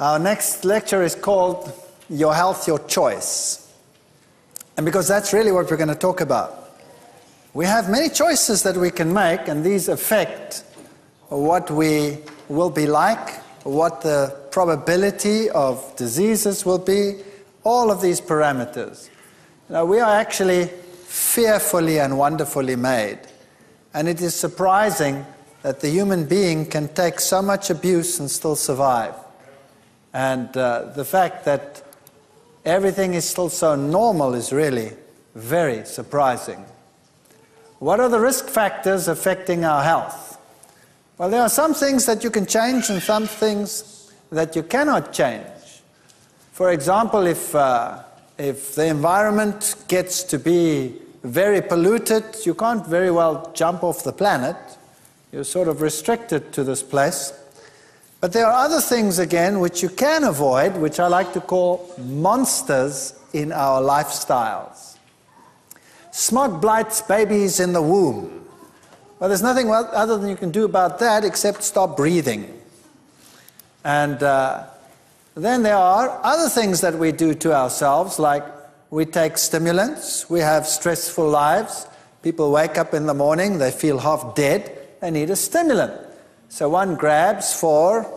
Our next lecture is called Your Health, Your Choice. And because that's really what we're going to talk about. We have many choices that we can make, and these affect what we will be like, what the probability of diseases will be, all of these parameters. Now, we are actually fearfully and wonderfully made. And it is surprising that the human being can take so much abuse and still survive. And the fact that everything is still so normal is really very surprising. What are the risk factors affecting our health? Well, there are some things that you can change and some things that you cannot change. For example, if the environment gets to be very polluted, you can't very well jump off the planet. You're sort of restricted to this place. But there are other things, again, which you can avoid, which I like to call monsters in our lifestyles. Smog blights babies in the womb. Well, there's nothing other than you can do about that except stop breathing. And then there are other things that we do to ourselves, like we take stimulants, we have stressful lives. People wake up in the morning, they feel half dead, they need a stimulant. So one grabs for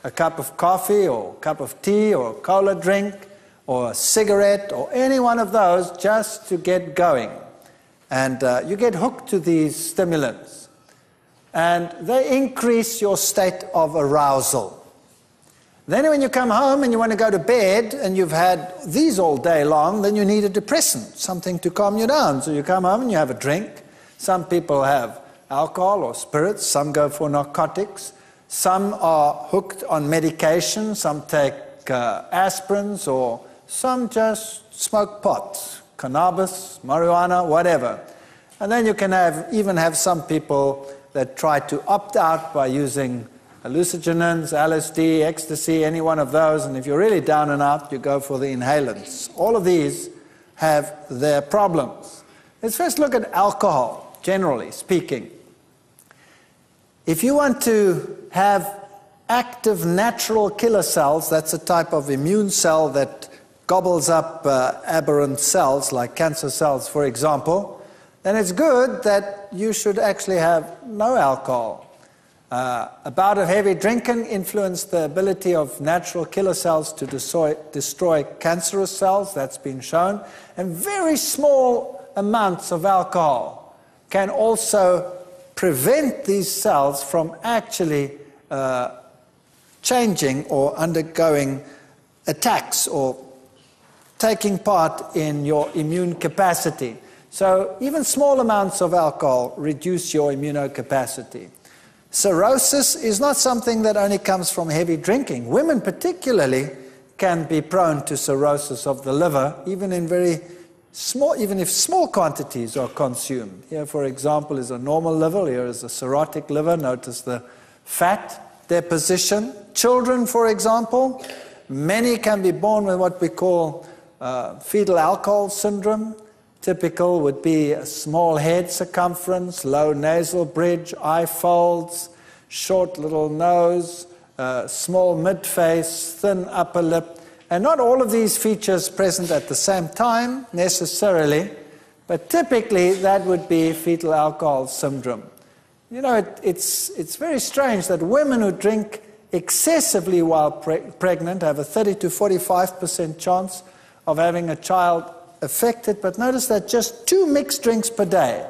a cup of coffee or a cup of tea or a cola drink or a cigarette or any one of those just to get going. And you get hooked to these stimulants. And they increase your state of arousal. Then when you come home and you want to go to bed and you've had these all day long, then you need a depressant, something to calm you down. So you come home and you have a drink. Some people have alcohol or spirits, some go for narcotics, some are hooked on medication, some take aspirins, or some just smoke pot, cannabis, marijuana, whatever. And then you can even have some people that try to opt out by using hallucinogens, LSD, ecstasy, any one of those, and if you're really down and out, you go for the inhalants. All of these have their problems. Let's first look at alcohol, generally speaking. If you want to have active natural killer cells, that's a type of immune cell that gobbles up aberrant cells, like cancer cells, for example, then it's good that you should actually have no alcohol. A bout of heavy drinking influences the ability of natural killer cells to destroy cancerous cells, that's been shown, and very small amounts of alcohol can also prevent these cells from actually changing or undergoing attacks or taking part in your immune capacity. So even small amounts of alcohol reduce your immunocapacity. Cirrhosis is not something that only comes from heavy drinking. Women particularly can be prone to cirrhosis of the liver, even if small quantities are consumed. Here, for example, is a normal liver. Here is a cirrhotic liver. Notice the fat deposition. Children, for example, many can be born with what we call fetal alcohol syndrome. Typical would be a small head circumference, low nasal bridge, eye folds, short little nose, small mid-face, thin upper lip. And not all of these features present at the same time, necessarily, but typically that would be fetal alcohol syndrome. You know, it's very strange that women who drink excessively while pregnant have a 30 to 45% chance of having a child affected, but notice that just 2 mixed drinks per day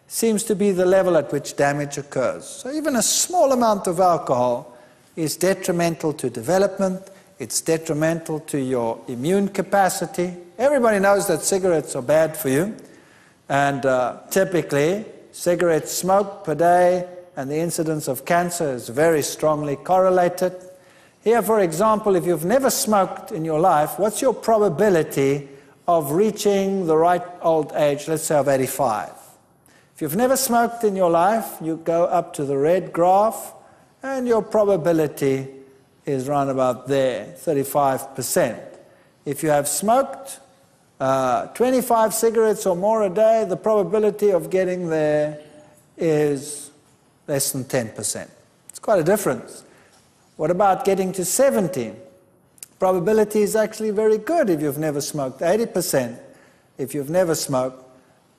seems to be the level at which damage occurs. So even a small amount of alcohol is detrimental to development. It's detrimental to your immune capacity. Everybody knows that cigarettes are bad for you. And typically, cigarette smoke per day and the incidence of cancer is very strongly correlated. Here, for example, if you've never smoked in your life, what's your probability of reaching the right old age, let's say of 85? If you've never smoked in your life, you go up to the red graph, and your probability is round about there, 35%. If you have smoked 25 cigarettes or more a day, the probability of getting there is less than 10%. It's quite a difference. What about getting to 70? Probability is actually very good if you've never smoked, 80% if you've never smoked,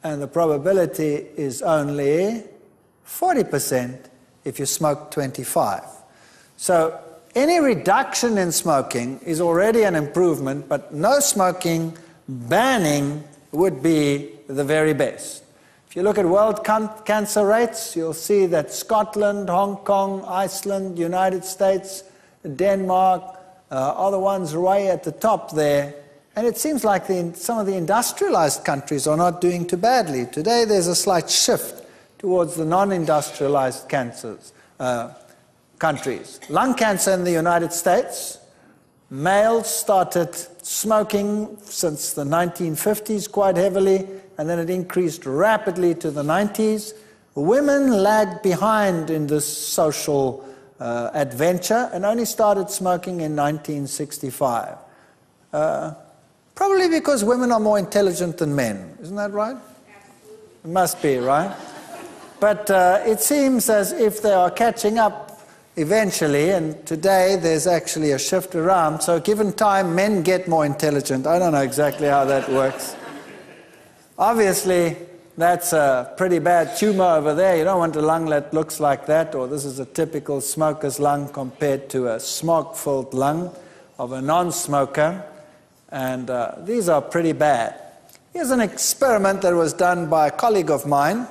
and the probability is only 40% if you smoke 25. So any reduction in smoking is already an improvement, but no smoking, banning would be the very best. If you look at world cancer rates, you'll see that Scotland, Hong Kong, Iceland, United States, Denmark are the ones way at the top there. And it seems like some of the industrialized countries are not doing too badly. Today there's a slight shift towards the non-industrialized countries. Lung cancer in the United States, males started smoking since the 1950s quite heavily, and then it increased rapidly to the 90s. Women lagged behind in this social adventure and only started smoking in 1965. Probably because women are more intelligent than men. Isn't that right? Absolutely. It must be, right? But it seems as if they are catching up eventually, and today there's actually a shift around. So given time, men get more intelligent. I don't know exactly how that works. Obviously, that's a pretty bad tumor over there. You don't want a lung that looks like that, or this is a typical smoker's lung compared to a smoke-filled lung of a non-smoker. And these are pretty bad. Here's an experiment that was done by a colleague of mine.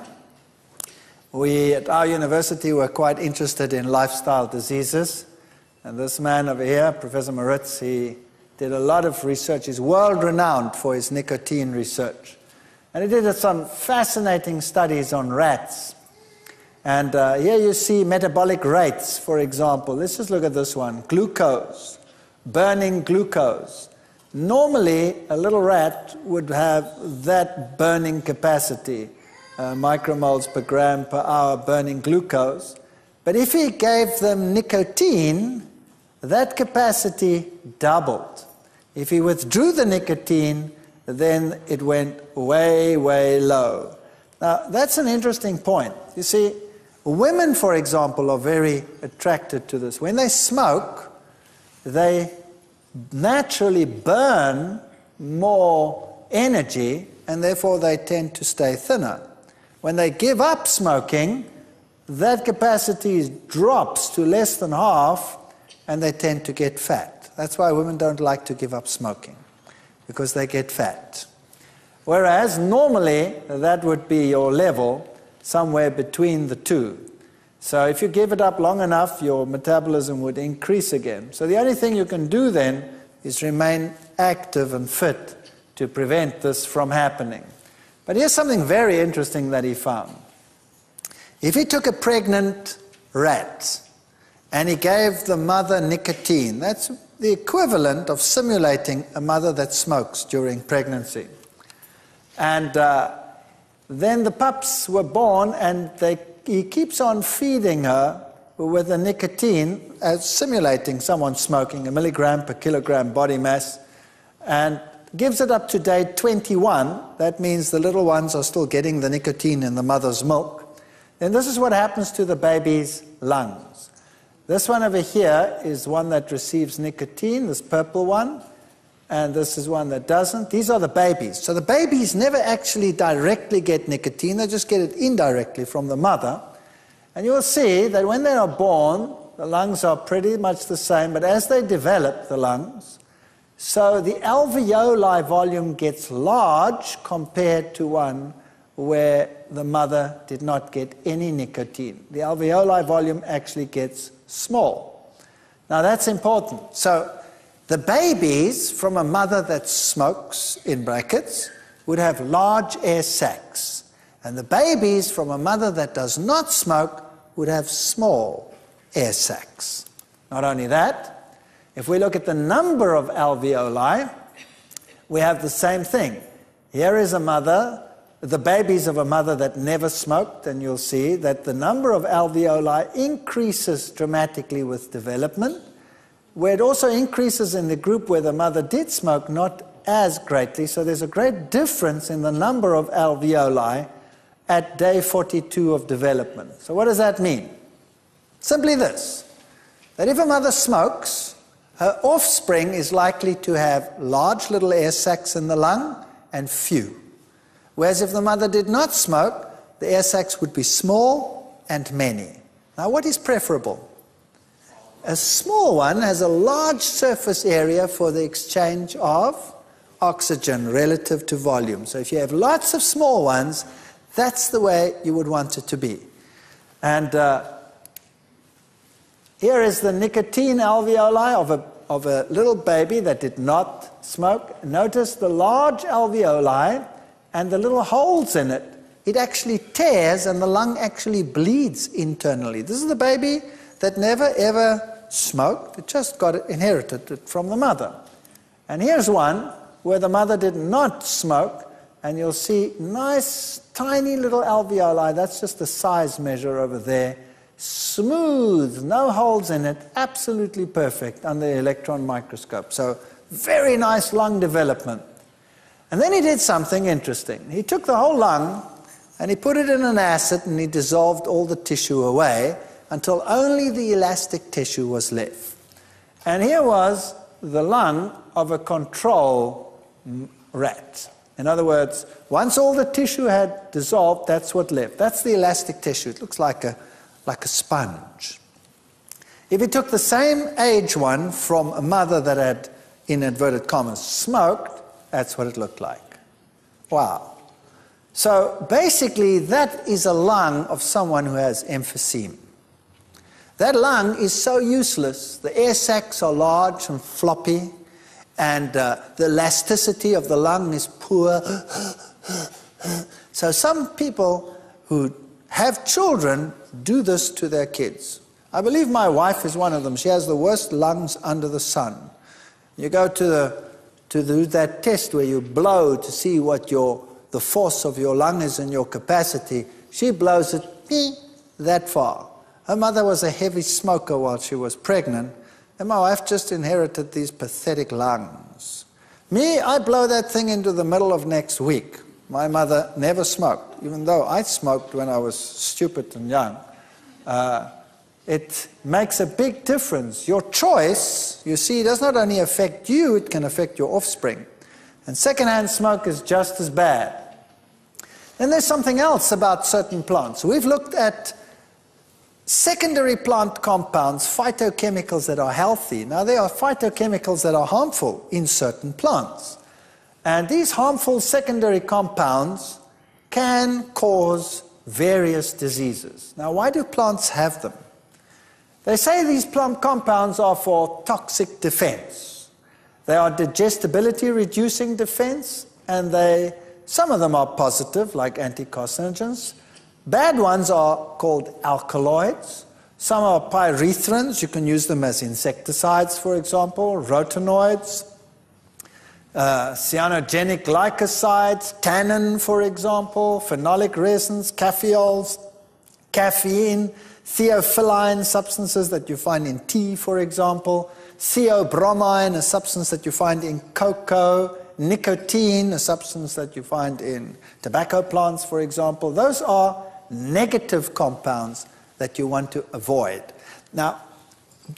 We at our university were quite interested in lifestyle diseases. And this man over here, Professor Moritz, he did a lot of research. He's world-renowned for his nicotine research. And he did some fascinating studies on rats. And here you see metabolic rates, for example. Let's just look at this one. Glucose, burning glucose. Normally, a little rat would have that burning capacity, micromoles per gram per hour burning glucose. But if he gave them nicotine, that capacity doubled. If he withdrew the nicotine, then it went way, way low. Now, that's an interesting point. You see, women, for example, are very attracted to this. When they smoke, they naturally burn more energy, and therefore they tend to stay thinner. When they give up smoking, that capacity drops to less than half, and they tend to get fat. That's why women don't like to give up smoking, because they get fat. Whereas normally that would be your level, somewhere between the two. So if you give it up long enough, your metabolism would increase again. So the only thing you can do then is remain active and fit to prevent this from happening. But here's something very interesting that he found. If he took a pregnant rat and he gave the mother nicotine, that's the equivalent of simulating a mother that smokes during pregnancy. And then the pups were born, and he keeps on feeding her with the nicotine, as simulating someone smoking, 1 milligram per kilogram body mass, and gives it up to day 21. That means the little ones are still getting the nicotine in the mother's milk. Then this is what happens to the baby's lungs. This one over here is one that receives nicotine, this purple one, and this is one that doesn't. These are the babies. So the babies never actually directly get nicotine, they just get it indirectly from the mother. And you will see that when they are born, the lungs are pretty much the same, but as they develop the lungs, so the alveoli volume gets large compared to one where the mother did not get any nicotine. The alveoli volume actually gets small. Now that's important. So the babies from a mother that smokes, in brackets, would have large air sacs. And the babies from a mother that does not smoke would have small air sacs. Not only that, if we look at the number of alveoli, we have the same thing. Here is a mother, the babies of a mother that never smoked, and you'll see that the number of alveoli increases dramatically with development, where it also increases in the group where the mother did smoke, not as greatly. So there's a great difference in the number of alveoli at day 42 of development. So what does that mean? Simply this, that if a mother smokes, her offspring is likely to have large little air sacs in the lung and few. Whereas if the mother did not smoke, the air sacs would be small and many. Now what is preferable? A small one has a large surface area for the exchange of oxygen relative to volume. So if you have lots of small ones, that's the way you would want it to be. And here is the nicotine alveoli of a little baby that did not smoke. Notice the large alveoli and the little holes in it. It actually tears and the lung actually bleeds internally. This is the baby that never ever smoked. It just inherited it from the mother. And here's one where the mother did not smoke, and you'll see nice tiny little alveoli. That's just the size measure over there. Smooth, no holes in it, absolutely perfect under the electron microscope. So very nice lung development. And then he did something interesting. He took the whole lung and he put it in an acid and he dissolved all the tissue away until only the elastic tissue was left. And here was the lung of a control rat. In other words, once all the tissue had dissolved, that's what left. That's the elastic tissue. It looks like a sponge. If you took the same age one from a mother that had, in inverted commas, smoked, that's what it looked like. Wow. So basically, that is a lung of someone who has emphysema. That lung is so useless. The air sacs are large and floppy, and the elasticity of the lung is poor. So some people who have children do this to their kids. I believe my wife is one of them. She has the worst lungs under the sun. You go to that test where you blow to see what the force of your lung is and your capacity. She blows it that far. Her mother was a heavy smoker while she was pregnant, and my wife just inherited these pathetic lungs. Me, I blow that thing into the middle of next week. My mother never smoked, even though I smoked when I was stupid and young. It makes a big difference. Your choice, you see, does not only affect you, it can affect your offspring. And secondhand smoke is just as bad. Then there's something else about certain plants. We've looked at secondary plant compounds, phytochemicals that are healthy. Now, there are phytochemicals that are harmful in certain plants. And these harmful secondary compounds can cause various diseases. Now, why do plants have them? They say these plant compounds are for toxic defense. They are digestibility reducing defense, and some of them are positive, like anticarcinogens. Bad ones are called alkaloids. Some are pyrethrins. You can use them as insecticides, for example, rotinoids, cyanogenic glycosides, tannin, for example, phenolic resins, caffeols, caffeine, theophylline substances that you find in tea, for example, theobromine, a substance that you find in cocoa, nicotine, a substance that you find in tobacco plants, for example. Those are negative compounds that you want to avoid. Now,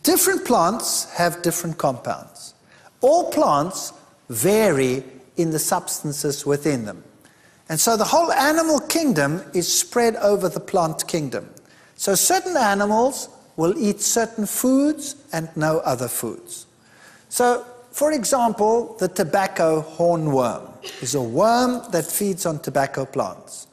different plants have different compounds. All plants vary in the substances within them. And so the whole animal kingdom is spread over the plant kingdom. So certain animals will eat certain foods and no other foods. So, for example, the tobacco hornworm is a worm that feeds on tobacco plants.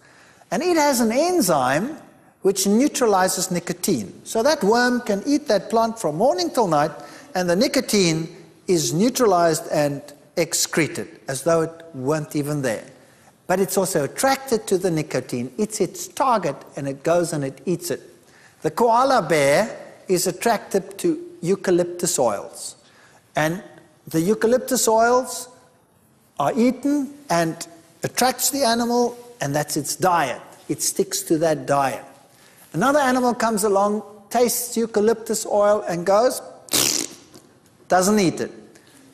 And it has an enzyme which neutralizes nicotine. So that worm can eat that plant from morning till night, and the nicotine is neutralized and excreted as though it weren't even there. But it's also attracted to the nicotine. It's its target, and it goes and it eats it. The koala bear is attracted to eucalyptus oils. And the eucalyptus oils are eaten and attracts the animal, and that's its diet. It sticks to that diet. Another animal comes along, tastes eucalyptus oil and goes, doesn't eat it.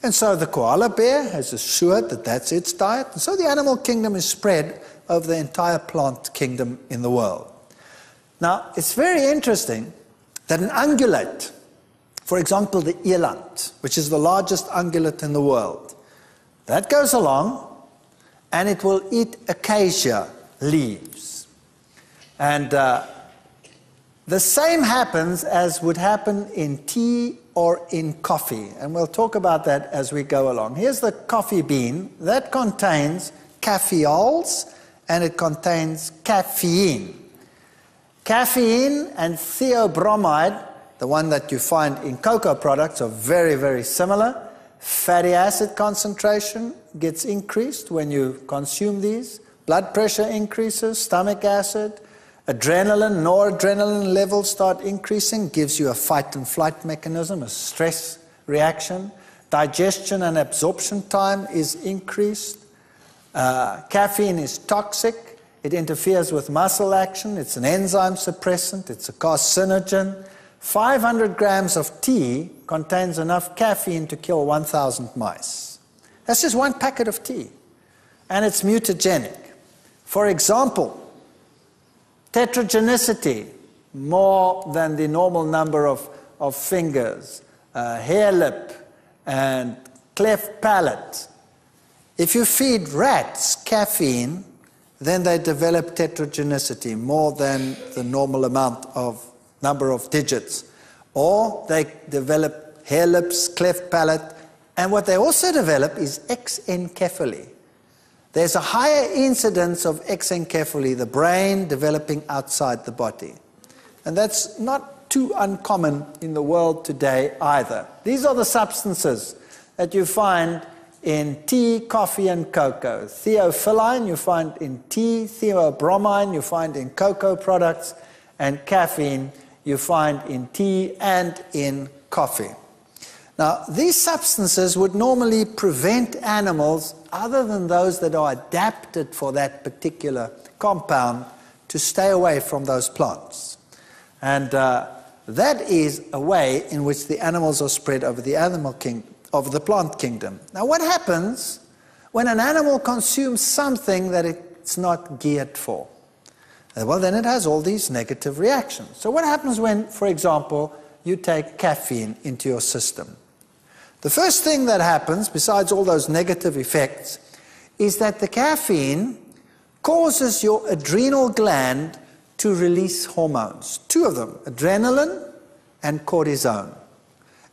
And so the koala bear has assured that that's its diet. And so the animal kingdom is spread over the entire plant kingdom in the world. Now, it's very interesting that an ungulate, for example, the eland, which is the largest ungulate in the world, that goes along and it will eat acacia leaves. And the same happens as would happen in tea or in coffee. And we'll talk about that as we go along. Here's the coffee bean. That contains caffeols and it contains caffeine. Caffeine and theobromide, the one that you find in cocoa products, are very, very similar. Fatty acid concentration gets increased when you consume these. Blood pressure increases, stomach acid. Adrenaline, noradrenaline levels start increasing, gives you a fight and flight mechanism, a stress reaction. Digestion and absorption time is increased. Caffeine is toxic. It interferes with muscle action. It's an enzyme suppressant. It's a carcinogen. 500 grams of tea contains enough caffeine to kill 1,000 mice. That's just one packet of tea. And it's mutagenic. For example, tetragenicity, more than the normal number of fingers, hair lip, and cleft palate. If you feed rats caffeine, then they develop tetragenicity, more than the normal number of digits. Or they develop hair lips, cleft palate, and what they also develop is exencephaly. There's a higher incidence of exencephaly, the brain developing outside the body. And that's not too uncommon in the world today either. These are the substances that you find in tea, coffee, and cocoa. Theophylline you find in tea, theobromine you find in cocoa products, and caffeine you find in tea and in coffee. Now, these substances would normally prevent animals, other than those that are adapted for that particular compound, to stay away from those plants. And that is a way in which the animals are spread over the plant kingdom. Now, what happens when an animal consumes something that it's not geared for? Well, then it has all these negative reactions. So what happens when, for example, you take caffeine into your system? The first thing that happens, besides all those negative effects, is that the caffeine causes your adrenal gland to release hormones. Two of them, adrenaline and cortisone.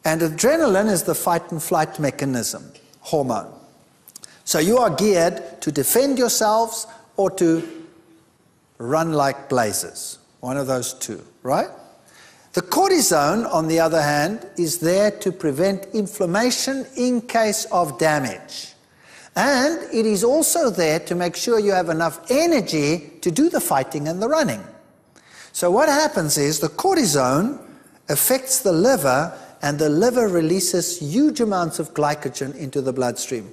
And adrenaline is the fight and flight mechanism, hormone. So you are geared to defend yourselves or to run like blazes. One of those two, right? The cortisone, on the other hand, is there to prevent inflammation in case of damage. And it is also there to make sure you have enough energy to do the fighting and the running. So what happens is the cortisone affects the liver, and the liver releases huge amounts of glycogen into the bloodstream.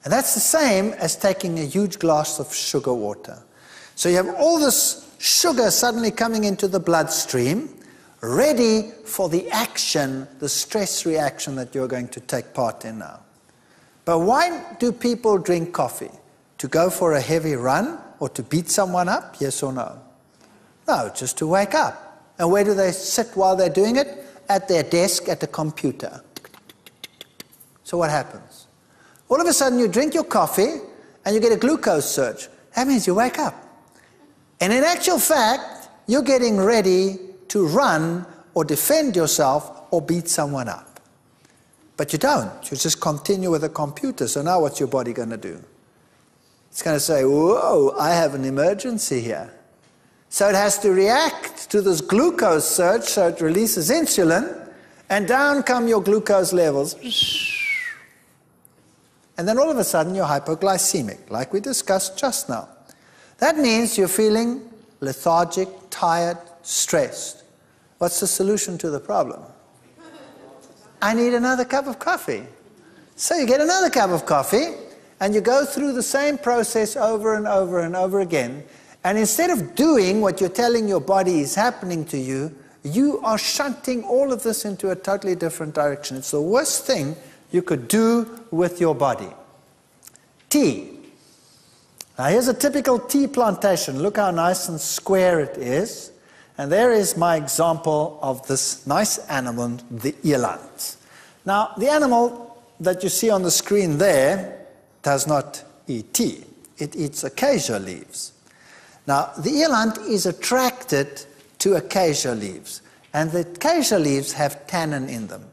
And that's the same as taking a huge glass of sugar water. So you have all this sugar suddenly coming into the bloodstream, ready for the action, the stress reaction that you're going to take part in now. But why do people drink coffee? To go for a heavy run or to beat someone up? Yes or no? No, just to wake up. And where do they sit while they're doing it? At their desk at a computer. So what happens? All of a sudden you drink your coffee and you get a glucose surge. That means you wake up. And in actual fact, you're getting ready to run or defend yourself or beat someone up. But you don't. You just continue with the computer. So now what's your body going to do? It's going to say, whoa, I have an emergency here. So it has to react to this glucose surge, so it releases insulin, and down come your glucose levels. And then all of a sudden you're hypoglycemic, like we discussed just now. That means you're feeling lethargic, tired, stressed. What's the solution to the problem? I need another cup of coffee. So you get another cup of coffee, and you go through the same process over and over and over again. And instead of doing what you're telling your body is happening to you, you are shunting all of this into a totally different direction. It's the worst thing you could do with your body. Tea. Now here's a typical tea plantation. Look how nice and square it is. And there is my example of this nice animal, the eland. Now the animal that you see on the screen there does not eat tea. It eats acacia leaves. Now the eland is attracted to acacia leaves, and the acacia leaves have tannin in them.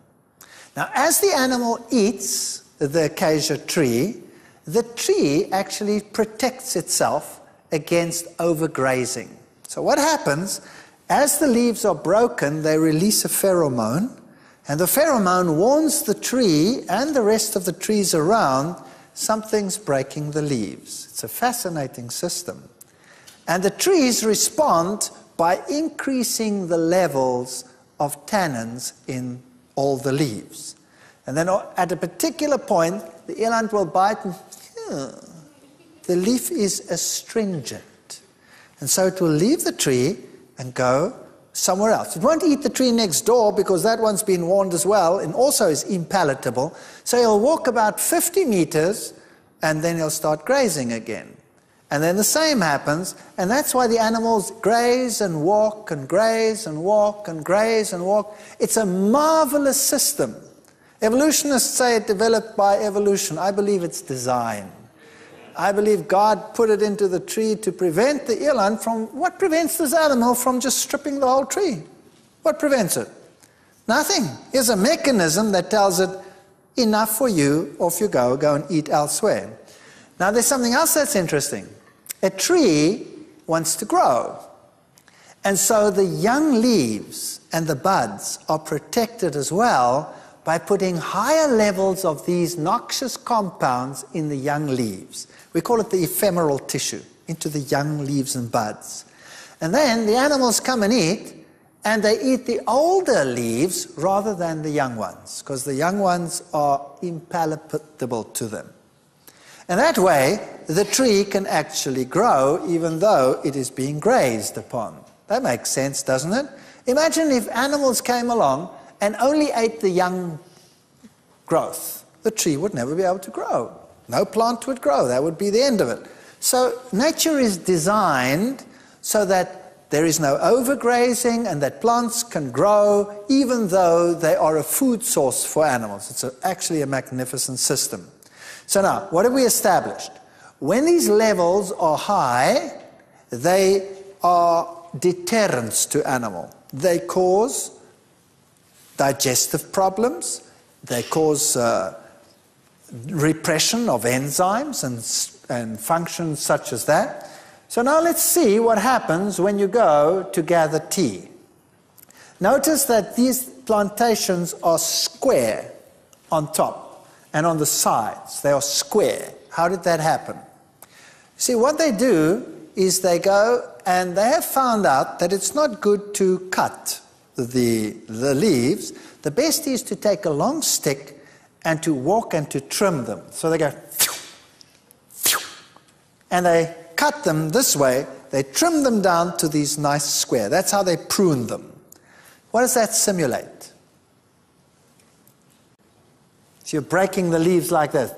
Now as the animal eats the acacia tree, the tree actually protects itself against overgrazing. So what happens, as the leaves are broken, they release a pheromone, and the pheromone warns the tree and the rest of the trees around something's breaking the leaves. It's a fascinating system. And the trees respond by increasing the levels of tannins in all the leaves. And then at a particular point, the eland will bite and the leaf is astringent. And so it will leave the tree and go somewhere else. It won't eat the tree next door because that one's been warned as well and also is impalatable. So he'll walk about 50 meters and then he'll start grazing again. And then the same happens, and that's why the animals graze and walk and graze and walk and graze and walk. It's a marvelous system. Evolutionists say it developed by evolution. I believe it's design. I believe God put it into the tree to prevent the eland from, what prevents this animal from just stripping the whole tree? What prevents it? Nothing. Here's a mechanism that tells it, enough for you, off you go and eat elsewhere. Now there's something else that's interesting. A tree wants to grow. And so the young leaves and the buds are protected as well by putting higher levels of these noxious compounds in the young leaves. We call it the ephemeral tissue, into the young leaves and buds. And then the animals come and eat, and they eat the older leaves rather than the young ones, because the young ones are impalatable to them. And that way, the tree can actually grow even though it is being grazed upon. That makes sense, doesn't it? Imagine if animals came along and only ate the young growth. The tree would never be able to grow. No plant would grow. That would be the end of it. So nature is designed so that there is no overgrazing and that plants can grow even though they are a food source for animals. It's actually a magnificent system. So now, what have we established? When these levels are high, they are deterrents to animal. They cause digestive problems. They cause repression of enzymes and functions such as that. So now let's see what happens when you go to gather tea. Notice that these plantations are square on top. And on the sides, they are square. How did that happen? See, what they do is they go and they have found out that it's not good to cut the leaves. The best is to take a long stick and to walk and to trim them. So they go, and they cut them this way. They trim them down to these nice square. That's how they prune them. What does that simulate? So you're breaking the leaves like this.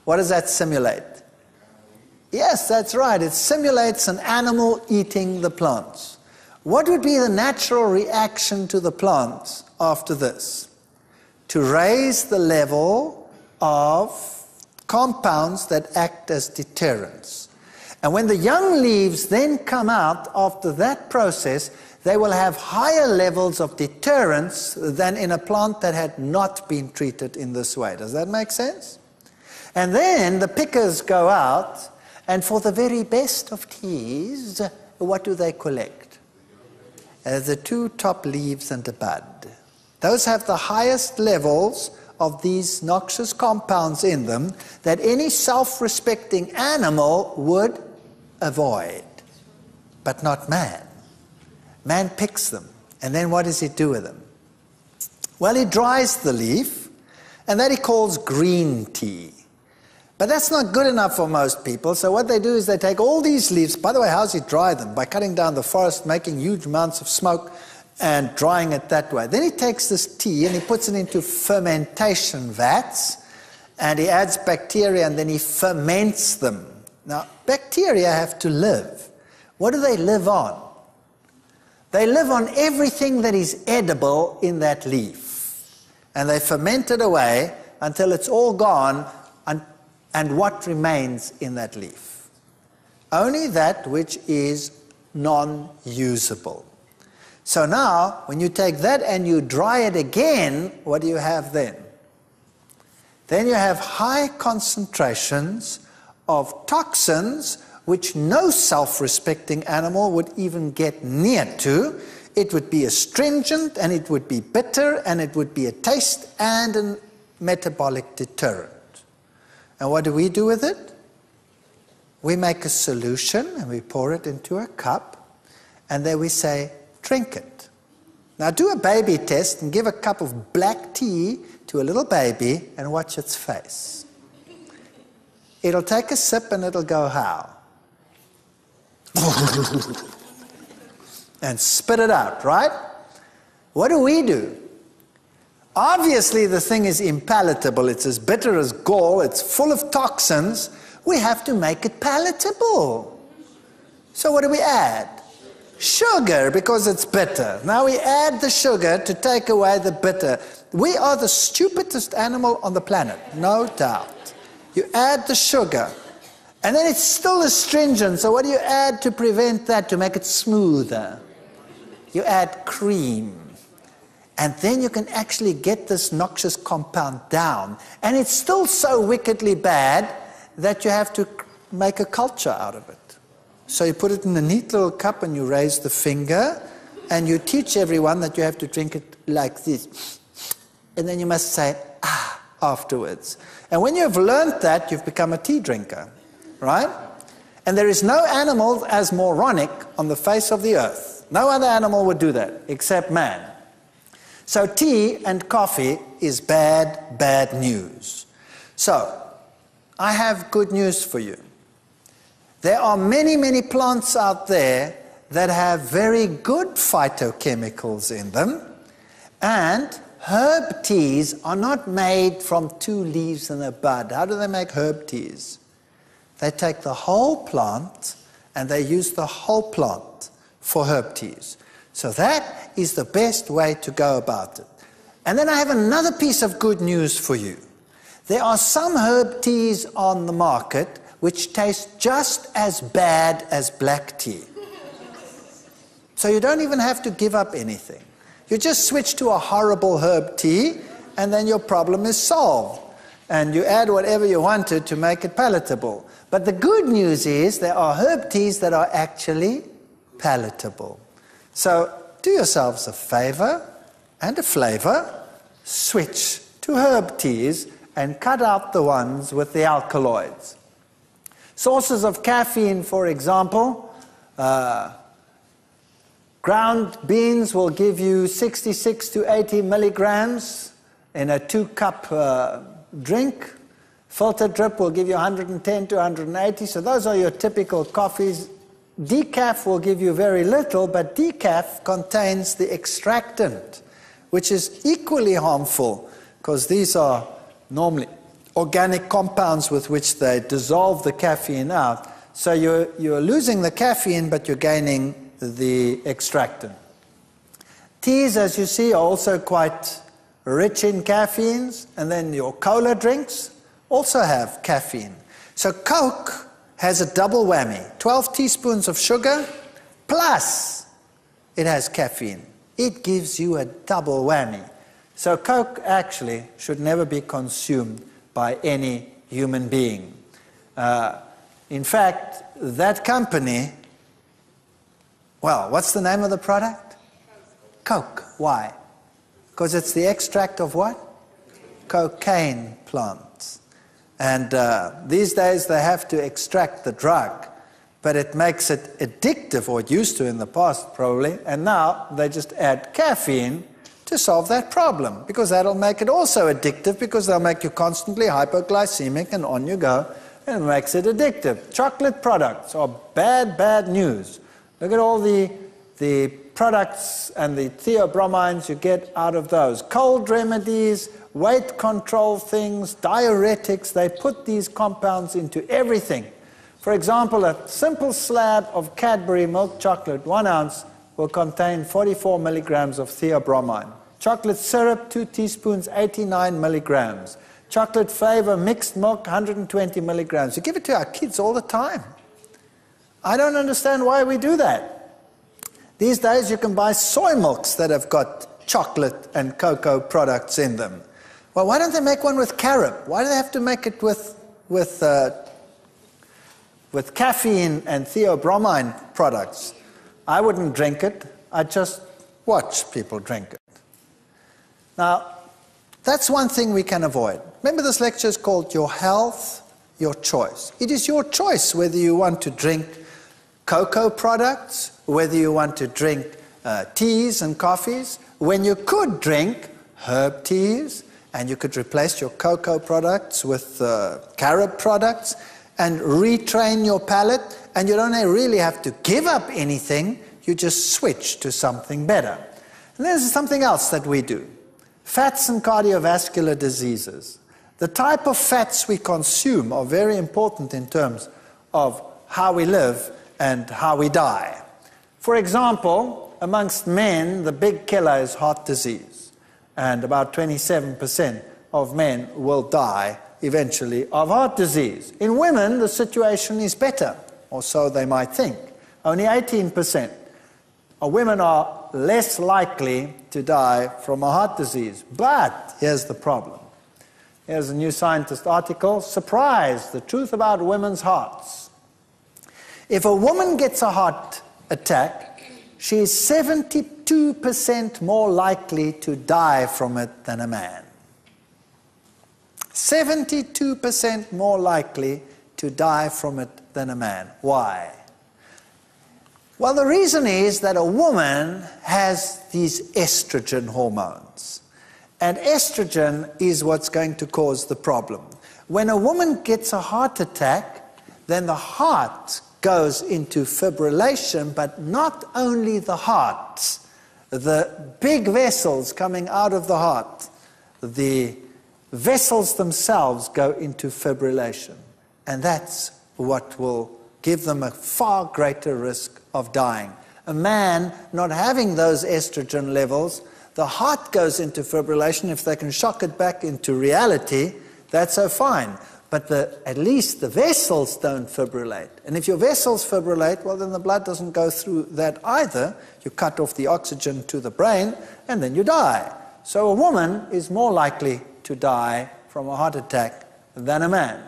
What does that simulate? Yes, that's right. It simulates an animal eating the plants. What would be the natural reaction to the plants after this? To raise the level of compounds that act as deterrents. And when the young leaves then come out after that process, they will have higher levels of deterrence than in a plant that had not been treated in this way. Does that make sense? And then the pickers go out, and for the very best of teas, what do they collect? The two top leaves and the bud. Those have the highest levels of these noxious compounds in them that any self-respecting animal would avoid, but not man. Man picks them, and then what does he do with them? Well, he dries the leaf, and that he calls green tea. But that's not good enough for most people, so what they do is they take all these leaves. By the way, how does he dry them? By cutting down the forest, making huge amounts of smoke, and drying it that way. Then he takes this tea and he puts it into fermentation vats, and he adds bacteria, and then he ferments them. Now, bacteria have to live. What do they live on? They live on everything that is edible in that leaf. And they ferment it away until it's all gone, and what remains in that leaf? Only that which is non-usable. So now, when you take that and you dry it again, what do you have then? Then you have high concentrations of toxins which no self-respecting animal would even get near to. It would be astringent, and it would be bitter, and it would be a taste and a metabolic deterrent. And what do we do with it? We make a solution, and we pour it into a cup, and then we say, drink it. Now do a baby test and give a cup of black tea to a little baby and watch its face. It'll take a sip and it'll go, how? And spit it out, right? What do? Obviously the thing is impalatable. It's as bitter as gall. It's full of toxins. We have to make it palatable. So what do we add? Sugar, because it's bitter. Now we add the sugar to take away the bitter. We are the stupidest animal on the planet, no doubt. You add the sugar, and then it's still astringent, so what do you add to prevent that, to make it smoother? You add cream. And then you can actually get this noxious compound down. And it's still so wickedly bad that you have to make a culture out of it. So you put it in a neat little cup and you raise the finger, and you teach everyone that you have to drink it like this. And then you must say, ah, afterwards. And when you've learned that, you've become a tea drinker, right? And there is no animal as moronic on the face of the earth. No other animal would do that, except man. So tea and coffee is bad, bad news. So, I have good news for you. There are many, many plants out there that have very good phytochemicals in them, and herb teas are not made from 2 leaves and a bud. How do they make herb teas? They take the whole plant and they use the whole plant for herb teas. So that is the best way to go about it. And then I have another piece of good news for you. There are some herb teas on the market which taste just as bad as black tea. So you don't even have to give up anything. You just switch to a horrible herb tea, and then your problem is solved. And you add whatever you wanted to make it palatable. But the good news is there are herb teas that are actually palatable. So do yourselves a favor and a flavor, switch to herb teas and cut out the ones with the alkaloids. Sources of caffeine, for example, ground beans will give you 66 to 80 milligrams in a 2-cup drink. Filtered drip will give you 110 to 180, so those are your typical coffees. Decaf will give you very little, but decaf contains the extractant, which is equally harmful, because these are normally organic compounds with which they dissolve the caffeine out. So you're losing the caffeine, but you're gaining the extractant. Teas, as you see, are also quite rich in caffeines, and then your cola drinks also have caffeine. So Coke has a double whammy, 12 teaspoons of sugar, plus it has caffeine. It gives you a double whammy. So Coke actually should never be consumed by any human being. In fact, that company, well, what's the name of the product? Coke. Why? Because it's the extract of what? Cocaine plants. And these days they have to extract the drug. but it makes it addictive, or it used to in the past probably, and now they just add caffeine to solve that problem, because that'll make it also addictive, because they'll make you constantly hypoglycemic and on you go, and it makes it addictive. Chocolate products are bad, bad news. Look at all the products and the theobromines you get out of those. Cold remedies, weight control things, diuretics, they put these compounds into everything. For example, a simple slab of Cadbury milk chocolate, 1 ounce, will contain 44 milligrams of theobromine. Chocolate syrup, 2 teaspoons, 89 milligrams. Chocolate flavor, mixed milk, 120 milligrams. We give it to our kids all the time. I don't understand why we do that. These days you can buy soy milks that have got chocolate and cocoa products in them. Well, why don't they make one with carob? Why do they have to make it with caffeine and theobromine products? I wouldn't drink it. I'd just watch people drink it. Now, that's one thing we can avoid. Remember, this lecture is called Your Health, Your Choice. It is your choice whether you want to drink cocoa products, whether you want to drink teas and coffees, when you could drink herb teas, and you could replace your cocoa products with carob products, and retrain your palate, and you don't really have to give up anything, you just switch to something better. And there's something else that we do. Fats and cardiovascular diseases. The type of fats we consume are very important in terms of how we live and how we die. For example, amongst men, the big killer is heart disease, and about 27% of men will die eventually of heart disease. In women, the situation is better, or so they might think. Only 18% of women are less likely to die from a heart disease. But here's the problem. Here's a New Scientist article. Surprise, the truth about women's hearts. If a woman gets a heart attack, she is 72% more likely to die from it than a man. 72% more likely to die from it than a man. Why? Well, the reason is that a woman has these estrogen hormones. And estrogen is what's going to cause the problem. When a woman gets a heart attack, then the heart goes into fibrillation, but not only the heart. The big vessels coming out of the heart, the vessels themselves go into fibrillation. And that's what will give them a far greater risk of dying. A man not having those estrogen levels, the heart goes into fibrillation. If they can shock it back into reality, that's so fine. But at least the vessels don't fibrillate. And if your vessels fibrillate, well, then the blood doesn't go through that either. You cut off the oxygen to the brain, and then you die. So a woman is more likely to die from a heart attack than a man.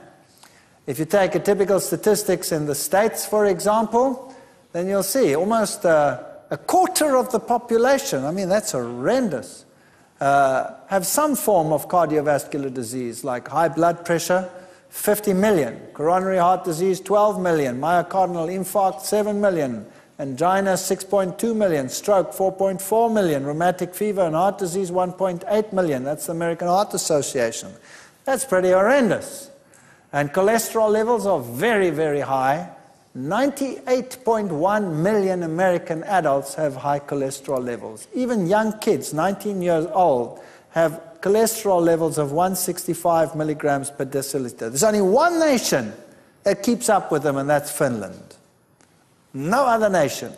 If you take a typical statistics in the States, for example, then you'll see almost a quarter of the population, I mean, that's horrendous, have some form of cardiovascular disease, like high blood pressure, 50 million, coronary heart disease, 12 million, myocardial infarct, 7 million, angina, 6.2 million, stroke, 4.4 million, rheumatic fever and heart disease, 1.8 million. That's the American Heart Association. That's pretty horrendous. And cholesterol levels are very, very high. 98.1 million American adults have high cholesterol levels. Even young kids, 19 years old, have cholesterol levels of 165 milligrams per deciliter. There's only one nation that keeps up with them, and that's Finland. No other nation.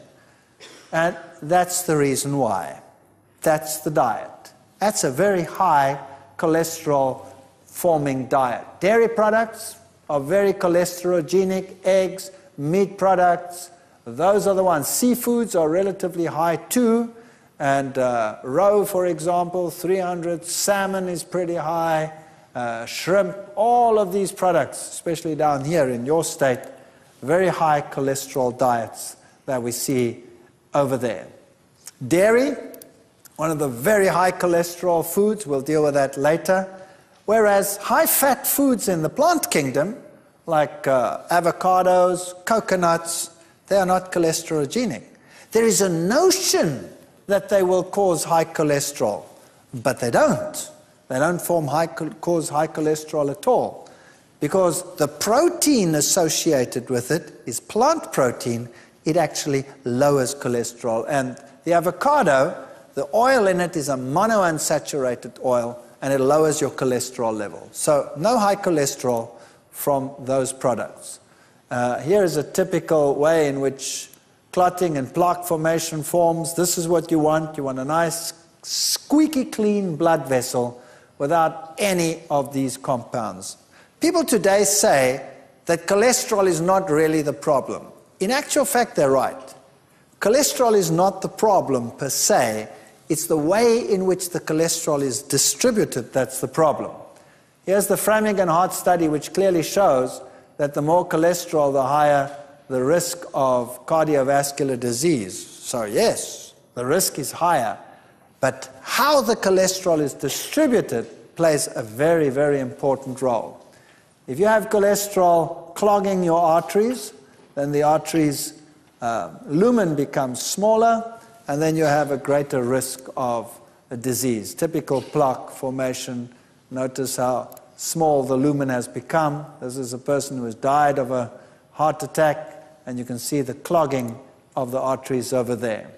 And that's the reason why. That's the diet. That's a very high cholesterol-forming diet. Dairy products are very cholesterogenic. Eggs, meat products, those are the ones. Seafoods are relatively high too. And roe, for example, 300. Salmon is pretty high. Shrimp, all of these products, especially down here in your state, very high cholesterol diets that we see over there. Dairy, one of the very high cholesterol foods, we'll deal with that later. Whereas high-fat foods in the plant kingdom like avocados, coconuts, they are not cholesterologenic. There is a notion that they will cause high cholesterol, but they don't. They don't cause high cholesterol at all, because the protein associated with it is plant protein. It actually lowers cholesterol. And the avocado, the oil in it is a monounsaturated oil, and it lowers your cholesterol level. So no high cholesterol from those products. Here is a typical way in which clotting and plaque formation forms. This is what you want. You want a nice, squeaky clean blood vessel without any of these compounds. People today say that cholesterol is not really the problem. In actual fact, they're right. Cholesterol is not the problem per se. It's the way in which the cholesterol is distributed that's the problem. Here's the Framingham heart study, which clearly shows that the more cholesterol, the higher the risk of cardiovascular disease. So yes, the risk is higher, but how the cholesterol is distributed plays a very, very important role. If you have cholesterol clogging your arteries, then the arteries' lumen becomes smaller, and then you have a greater risk of a disease. Typical plaque formation. Notice how small the lumen has become. This is a person who has died of a heart attack, and you can see the clogging of the arteries over there.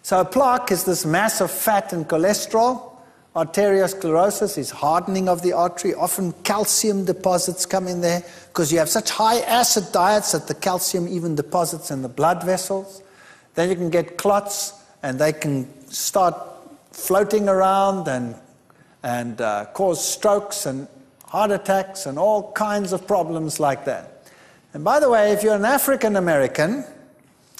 So a plaque is this mass of fat and cholesterol. Arteriosclerosis is hardening of the artery. Often calcium deposits come in there because you have such high acid diets that the calcium even deposits in the blood vessels. Then you can get clots, and they can start floating around and cause strokes and heart attacks and all kinds of problems like that. And by the way, if you're an African American,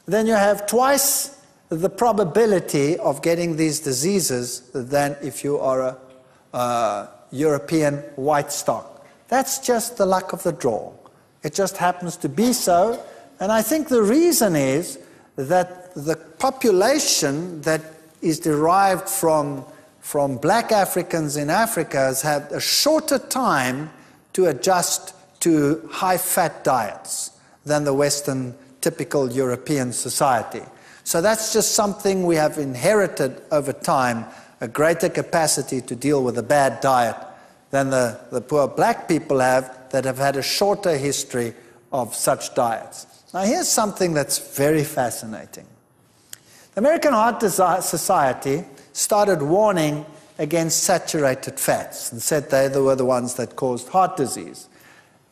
then you have twice the probability of getting these diseases than if you are a European white stock. That's just the luck of the draw. It just happens to be so. And I think the reason is that the population that is derived from black Africans in Africa has had a shorter time to adjust to high-fat diets than the Western typical European society. So that's just something we have inherited over time, a greater capacity to deal with a bad diet than the poor black people have that have had a shorter history of such diets. Now here's something that's very fascinating. The American Heart Society started warning against saturated fats and said they were the ones that caused heart disease.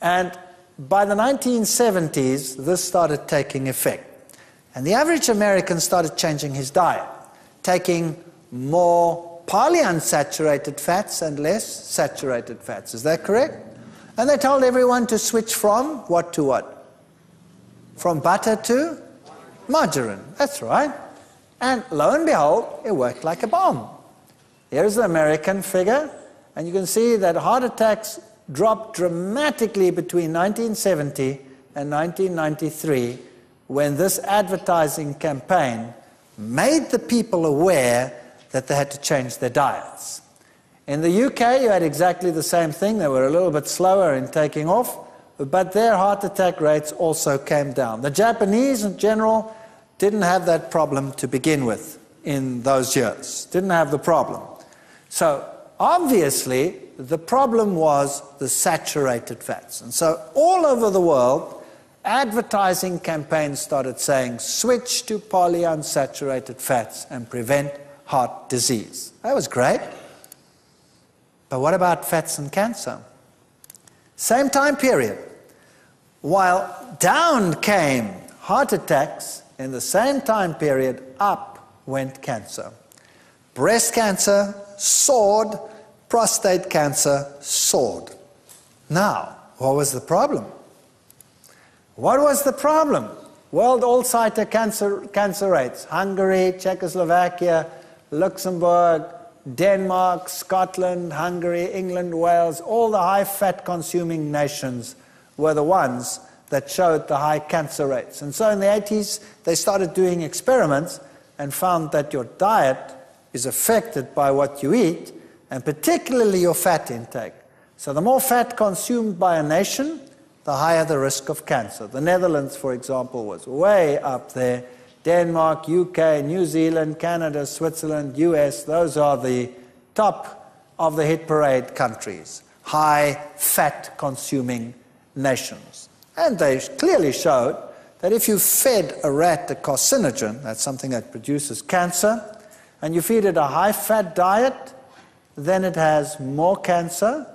And by the 1970s, this started taking effect. And the average American started changing his diet, taking more polyunsaturated fats and less saturated fats. Is that correct? And they told everyone to switch from what to what? From butter to margarine. That's right. And lo and behold, it worked like a bomb. Here's the American figure, and you can see that heart attacks dropped dramatically between 1970 and 1993 when this advertising campaign made the people aware that they had to change their diets. In the UK, you had exactly the same thing. They were a little bit slower in taking off, but their heart attack rates also came down. The Japanese, in general, didn't have that problem to begin with in those years. Didn't have the problem. So, obviously, the problem was the saturated fats. And so, all over the world, advertising campaigns started saying, switch to polyunsaturated fats and prevent heart disease. That was great. But what about fats and cancer? Same time period. While down came heart attacks, in the same time period, up went cancer. Breast cancer soared, prostate cancer soared. Now, what was the problem? What was the problem? World all-sider cancer rates. Hungary, Czechoslovakia, Luxembourg, Denmark, Scotland, Hungary, England, Wales, all the high-fat consuming nations were the ones that showed the high cancer rates. And so in the 80s, they started doing experiments and found that your diet is affected by what you eat, and particularly your fat intake. So the more fat consumed by a nation, the higher the risk of cancer. The Netherlands, for example, was way up there. Denmark, UK, New Zealand, Canada, Switzerland, US, those are the top of the hit parade countries, high fat consuming nations. And they clearly showed that if you fed a rat a carcinogen, that's something that produces cancer, and you feed it a high fat diet, then it has more cancer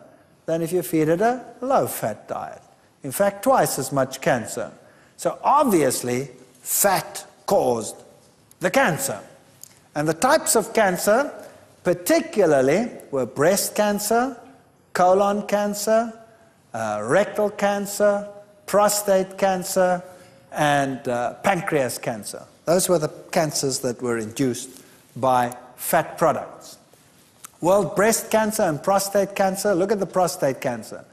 than if you feed it a low fat diet. In fact, twice as much cancer. So obviously, fat caused the cancer. And the types of cancer, particularly, were breast cancer, colon cancer, rectal cancer, prostate cancer, and pancreas cancer. Those were the cancers that were induced by fat products. World breast cancer and prostate cancer, look at the prostate cancer.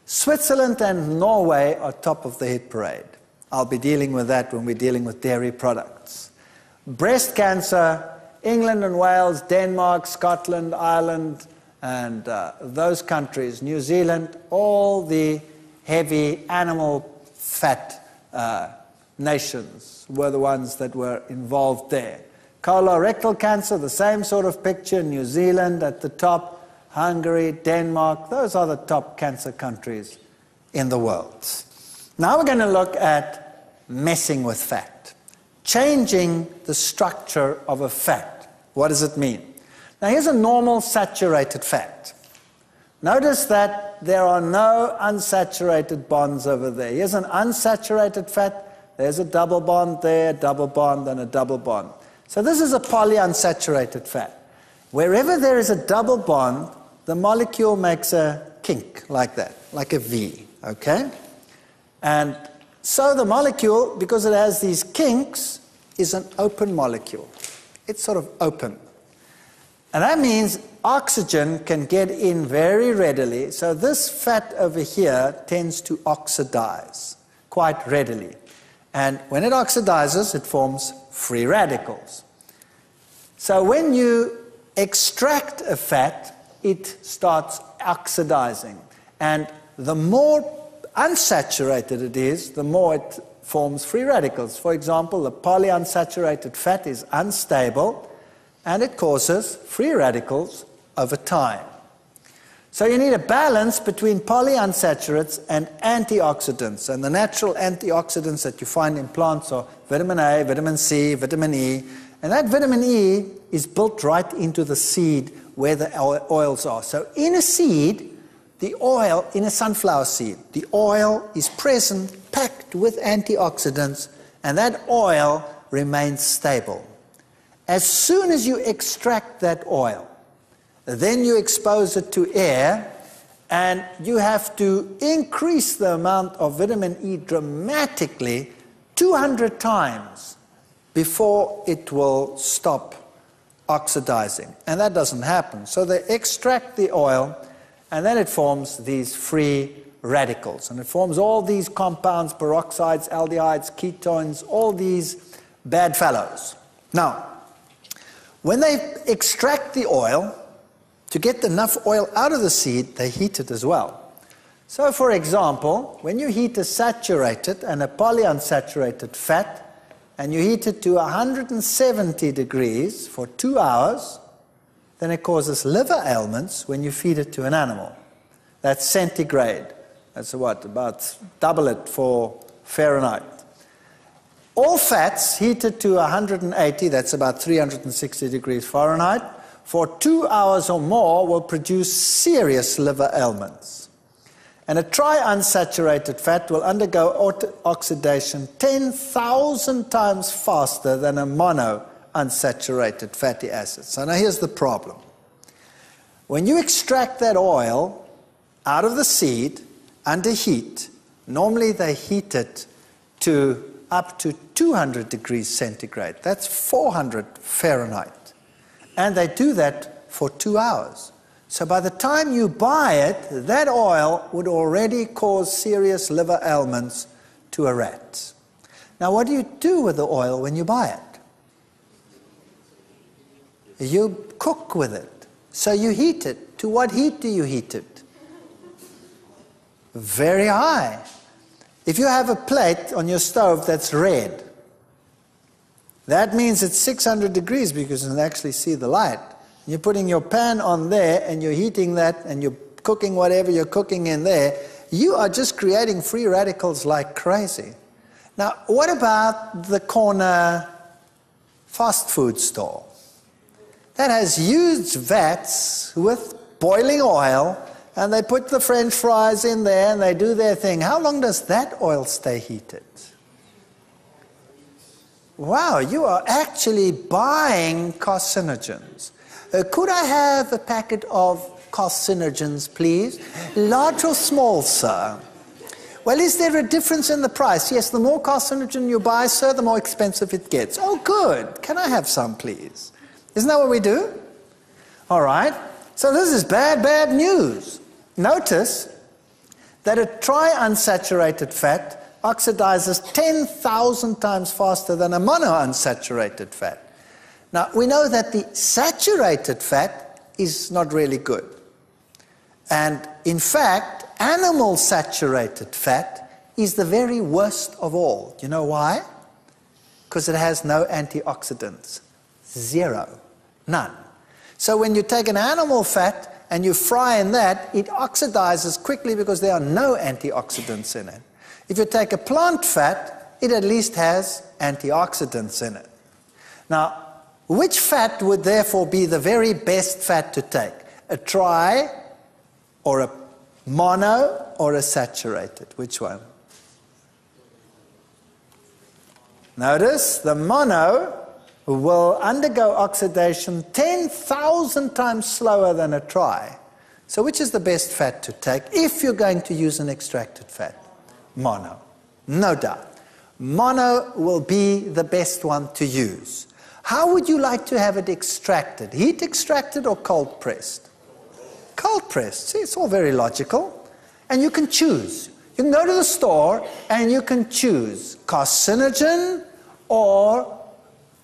Switzerland and Norway are top of the hit parade. I'll be dealing with that when we're dealing with dairy products. Breast cancer, England and Wales, Denmark, Scotland, Ireland, and those countries, New Zealand, all the heavy animal fat nations were the ones that were involved there. Colorectal cancer, the same sort of picture, New Zealand at the top, Hungary, Denmark, those are the top cancer countries in the world. Now we're going to look at messing with fat, changing the structure of a fat. What does it mean? Now here's a normal saturated fat. Notice that there are no unsaturated bonds over there. Here's an unsaturated fat, there's a double bond there, a double bond, and a double bond. So this is a polyunsaturated fat. Wherever there is a double bond, the molecule makes a kink like that, like a V, okay? And so the molecule, because it has these kinks, is an open molecule. It's sort of open. And that means oxygen can get in very readily. So this fat over here tends to oxidize quite readily. And when it oxidizes, it forms free radicals. So when you extract a fat, it starts oxidizing. And the more unsaturated it is, the more it forms free radicals. For example, the polyunsaturated fat is unstable, and it causes free radicals over time. So you need a balance between polyunsaturates and antioxidants. And the natural antioxidants that you find in plants are vitamin A, vitamin C, vitamin E. And that vitamin E is built right into the seed where the oils are. So in a seed, the oil, in a sunflower seed, the oil is present, packed with antioxidants, and that oil remains stable. As soon as you extract that oil, then you expose it to air, and you have to increase the amount of vitamin E dramatically 200 times before it will stop oxidizing. And that doesn't happen. So they extract the oil, and then it forms these free radicals. And it forms all these compounds, peroxides, aldehydes, ketones, all these bad fellows. Now, when they extract the oil, to get enough oil out of the seed, they heat it as well. So, for example, when you heat a saturated and a polyunsaturated fat, and you heat it to 170 degrees for 2 hours, then it causes liver ailments when you feed it to an animal. That's centigrade. That's what, about double it for Fahrenheit. All fats heated to 180, that's about 360 degrees Fahrenheit, for 2 hours or more will produce serious liver ailments. And a triunsaturated fat will undergo oxidation 10,000 times faster than a monounsaturated fatty acid. So now here's the problem. When you extract that oil out of the seed under heat, normally they heat it to up to 200 degrees centigrade. That's 400 Fahrenheit. And they do that for 2 hours. So by the time you buy it, that oil would already cause serious liver ailments to a rat. Now, what do you do with the oil when you buy it? You cook with it. So you heat it. To what heat do you heat it? Very high. If you have a plate on your stove that's red, that means it's 600 degrees because you can actually see the light. You're putting your pan on there and you're heating that and you're cooking whatever you're cooking in there. You are just creating free radicals like crazy. Now, what about the corner fast food store? That has huge vats with boiling oil, and they put the French fries in there and they do their thing. How long does that oil stay heated? Wow, you are actually buying carcinogens. Could I have a packet of carcinogens, please? Large or small, sir? Well, is there a difference in the price? Yes, the more carcinogen you buy, sir, the more expensive it gets. Oh, good. Can I have some, please? Isn't that what we do? All right. So this is bad, bad news. Notice that a triunsaturated fat oxidizes 10,000 times faster than a monounsaturated fat. Now, we know that the saturated fat is not really good. And in fact, animal saturated fat is the very worst of all. Do you know why? Because it has no antioxidants. Zero. None. So when you take an animal fat and you fry in that, it oxidizes quickly because there are no antioxidants in it. If you take a plant fat, it at least has antioxidants in it. Now, which fat would therefore be the very best fat to take? A tri, or a mono, or a saturated? Which one? Notice the mono will undergo oxidation 10,000 times slower than a tri. So which is the best fat to take if you're going to use an extracted fat? Mono. No doubt. Mono will be the best one to use. How would you like to have it extracted? Heat extracted or cold pressed? Cold pressed. See, it's all very logical. And you can choose. You can go to the store and you can choose carcinogen or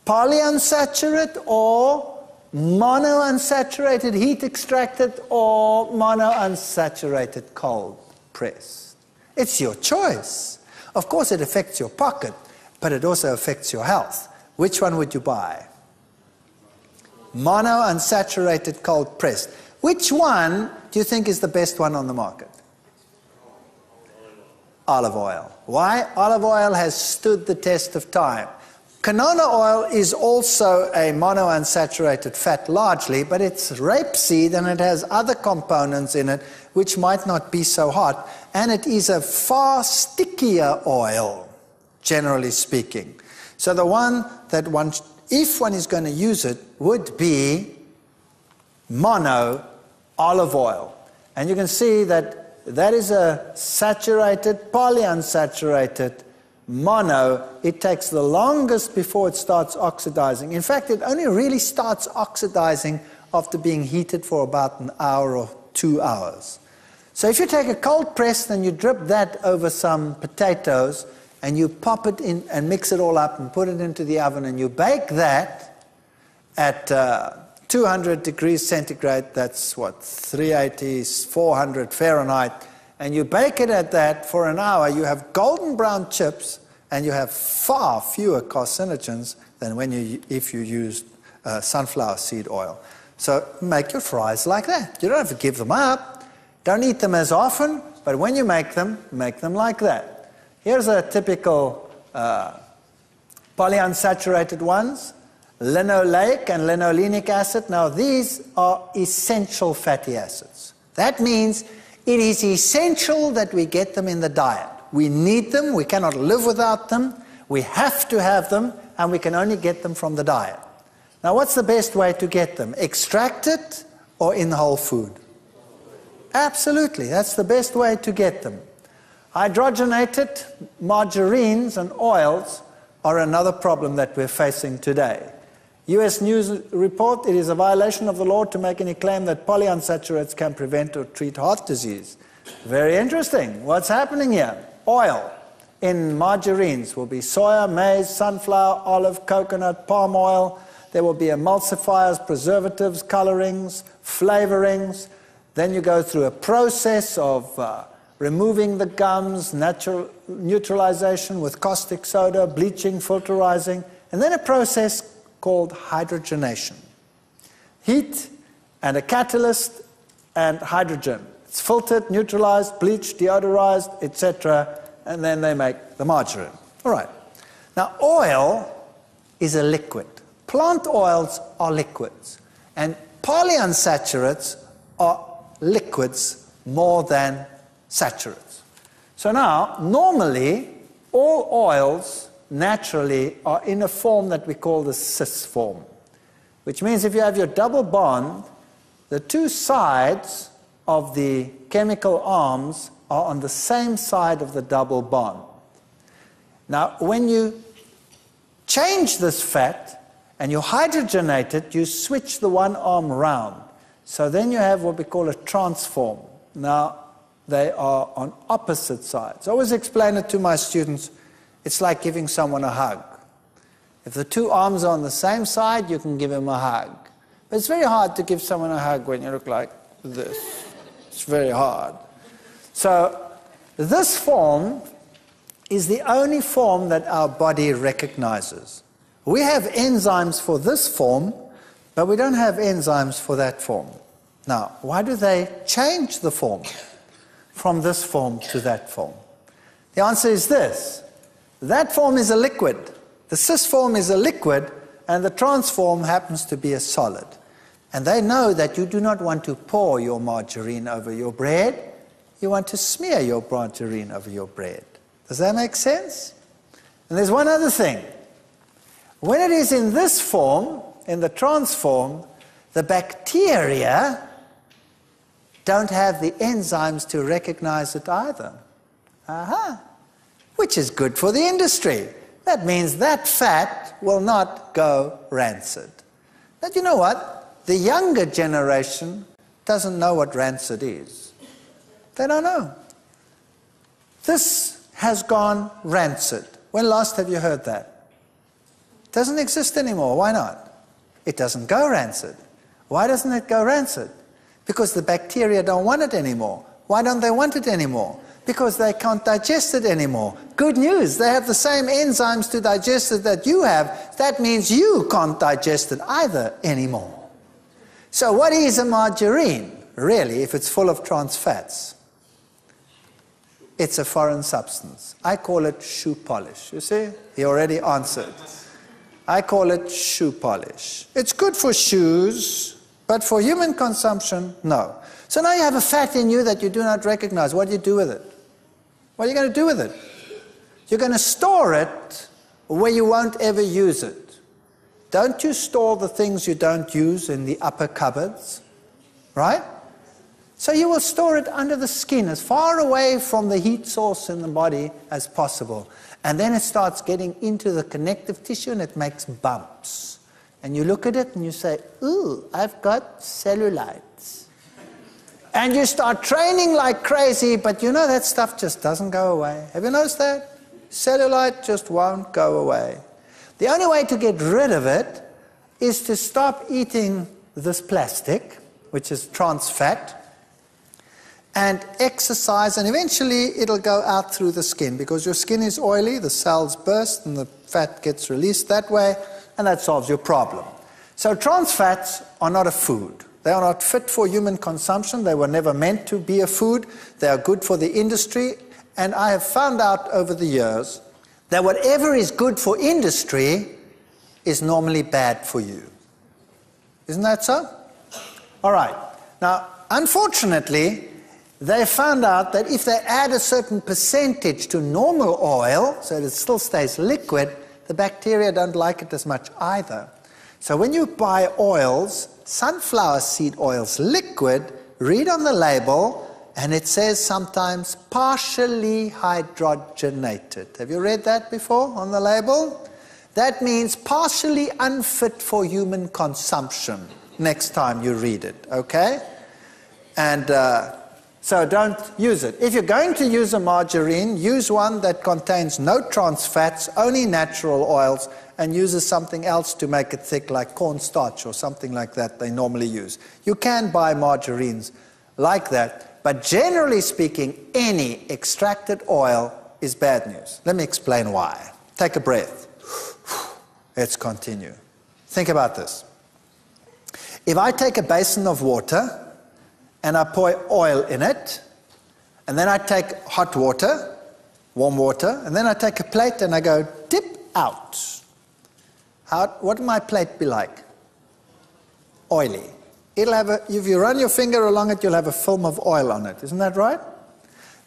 polyunsaturated or monounsaturated heat extracted or monounsaturated cold pressed. It's your choice. Of course, it affects your pocket, but it also affects your health. Which one would you buy? Monounsaturated cold pressed. Which one do you think is the best one on the market? Olive oil. Why? Olive oil has stood the test of time. Canola oil is also a monounsaturated fat largely, but it's rapeseed and it has other components in it which might not be so hot, and it is a far stickier oil, generally speaking. So the one that one, if one is going to use it, would be mono olive oil. And you can see that that is a saturated, polyunsaturated mono. It takes the longest before it starts oxidizing. In fact, it only really starts oxidizing after being heated for about an hour or 2 hours. So if you take a cold press and you drip that over some potatoes and you pop it in and mix it all up and put it into the oven and you bake that at 200 degrees centigrade, that's what, 380, 400 Fahrenheit, and you bake it at that for an hour, you have golden brown chips and you have far fewer carcinogens than when if you used sunflower seed oil. So make your fries like that. You don't have to give them up. Don't eat them as often, but when you make them like that. Here's a typical polyunsaturated ones, linoleic and linolenic acid. Now these are essential fatty acids. That means it is essential that we get them in the diet. We need them, we cannot live without them, we have to have them, and we can only get them from the diet. Now what's the best way to get them? Extracted or in the whole food? Absolutely, that's the best way to get them. Hydrogenated margarines and oils are another problem that we're facing today. US News report, it is a violation of the law to make any claim that polyunsaturates can prevent or treat heart disease. Very interesting. What's happening here? Oil in margarines will be soya, maize, sunflower, olive, coconut, palm oil. There will be emulsifiers, preservatives, colorings, flavorings. Then you go through a process of removing the gums, natural neutralization with caustic soda, bleaching, filterizing, and then a process called hydrogenation. Heat and a catalyst and hydrogen. It's filtered, neutralized, bleached, deodorized, etc., and then they make the margarine. All right. Now, oil is a liquid. Plant oils are liquids, and polyunsaturates are liquids more than saturates. So now, normally, all oils naturally are in a form that we call the cis form, which means if you have your double bond, the two sides of the chemical arms are on the same side of the double bond. Now, when you change this fat and you hydrogenate it, you switch the one arm round. So then you have what we call a transform. Now, they are on opposite sides. I always explain it to my students. It's like giving someone a hug. If the two arms are on the same side, you can give him a hug. But it's very hard to give someone a hug when you look like this. It's very hard. So this form is the only form that our body recognizes. We have enzymes for this form, but we don't have enzymes for that form. Now, why do they change the form from this form to that form? The answer is this. That form is a liquid. The cis form is a liquid, and the trans form happens to be a solid. And they know that you do not want to pour your margarine over your bread. You want to smear your margarine over your bread. Does that make sense? And there's one other thing. When it is in this form, in the trans form, the bacteria don't have the enzymes to recognize it either. Which is good for the industry. That means that fat will not go rancid. But you know what? The younger generation doesn't know what rancid is. They don't know. This has gone rancid. When last have you heard that? It doesn't exist anymore. Why not? It doesn't go rancid. Why doesn't it go rancid? Because the bacteria don't want it anymore. Why don't they want it anymore? Because they can't digest it anymore. Good news, they have the same enzymes to digest it that you have. That means you can't digest it either anymore. So what is a margarine, really, if it's full of trans fats? It's a foreign substance. I call it shoe polish. You see? He already answered. I call it shoe polish. It's good for shoes, but for human consumption, no. So now you have a fat in you that you do not recognize. What do you do with it? What are you going to do with it? You're going to store it where you won't ever use it. Don't you store the things you don't use in the upper cupboards? Right? So you will store it under the skin, as far away from the heat source in the body as possible. And then it starts getting into the connective tissue and it makes bumps. And you look at it and you say, ooh, I've got cellulites. And you start training like crazy, but you know that stuff just doesn't go away. Have you noticed that? Cellulite just won't go away. The only way to get rid of it is to stop eating this plastic, which is trans fat, and exercise, and eventually it'll go out through the skin because your skin is oily, the cells burst and the fat gets released that way, and that solves your problem. So trans fats are not a food. They are not fit for human consumption. They were never meant to be a food. They are good for the industry, and I have found out over the years that whatever is good for industry is normally bad for you. Isn't that so? All right. Now, unfortunately, they found out that if they add a certain percentage to normal oil, so that it still stays liquid, the bacteria don't like it as much either. So when you buy oils, sunflower seed oils, liquid, read on the label, and it says sometimes partially hydrogenated. Have you read that before on the label? That means partially unfit for human consumption next time you read it, okay? And so don't use it. If you're going to use a margarine, use one that contains no trans fats, only natural oils, and uses something else to make it thick, like cornstarch or something like that they normally use. You can buy margarines like that, But generally speaking, any extracted oil is bad news. Let me explain why. Take a breath. Let's continue. Think about this. If I take a basin of water and I pour oil in it, and then I take hot water, warm water, and then I take a plate and I go dip out. What will my plate be like? Oily. It'll have if you run your finger along it, you'll have a film of oil on it. Isn't that right?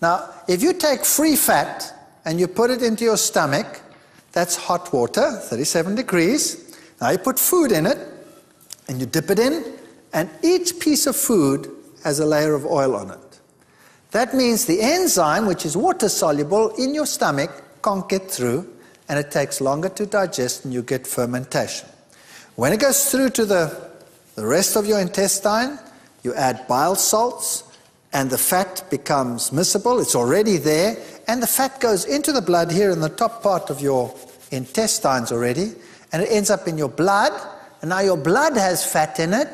Now, if you take free fat and you put it into your stomach, that's hot water, 37 degrees. Now you put food in it, and you dip it in, and each piece of food has a layer of oil on it. That means the enzyme, which is water-soluble in your stomach, can't get through, and it takes longer to digest, and you get fermentation. When it goes through to the rest of your intestine, you add bile salts, and the fat becomes miscible. It's already there, and the fat goes into the blood here in the top part of your intestines already, and it ends up in your blood, and now your blood has fat in it,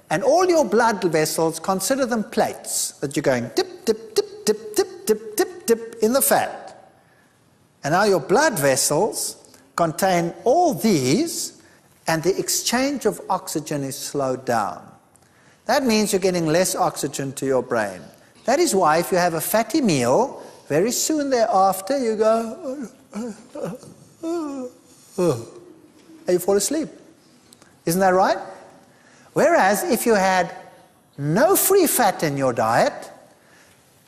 and all your blood vessels, consider them plates that you're going dip, dip, dip, dip, dip, dip, dip, dip in the fat. And now your blood vessels contain all these, and the exchange of oxygen is slowed down. That means you're getting less oxygen to your brain. That is why if you have a fatty meal, very soon thereafter you go, and you fall asleep. Isn't that right? Whereas if you had no free fat in your diet,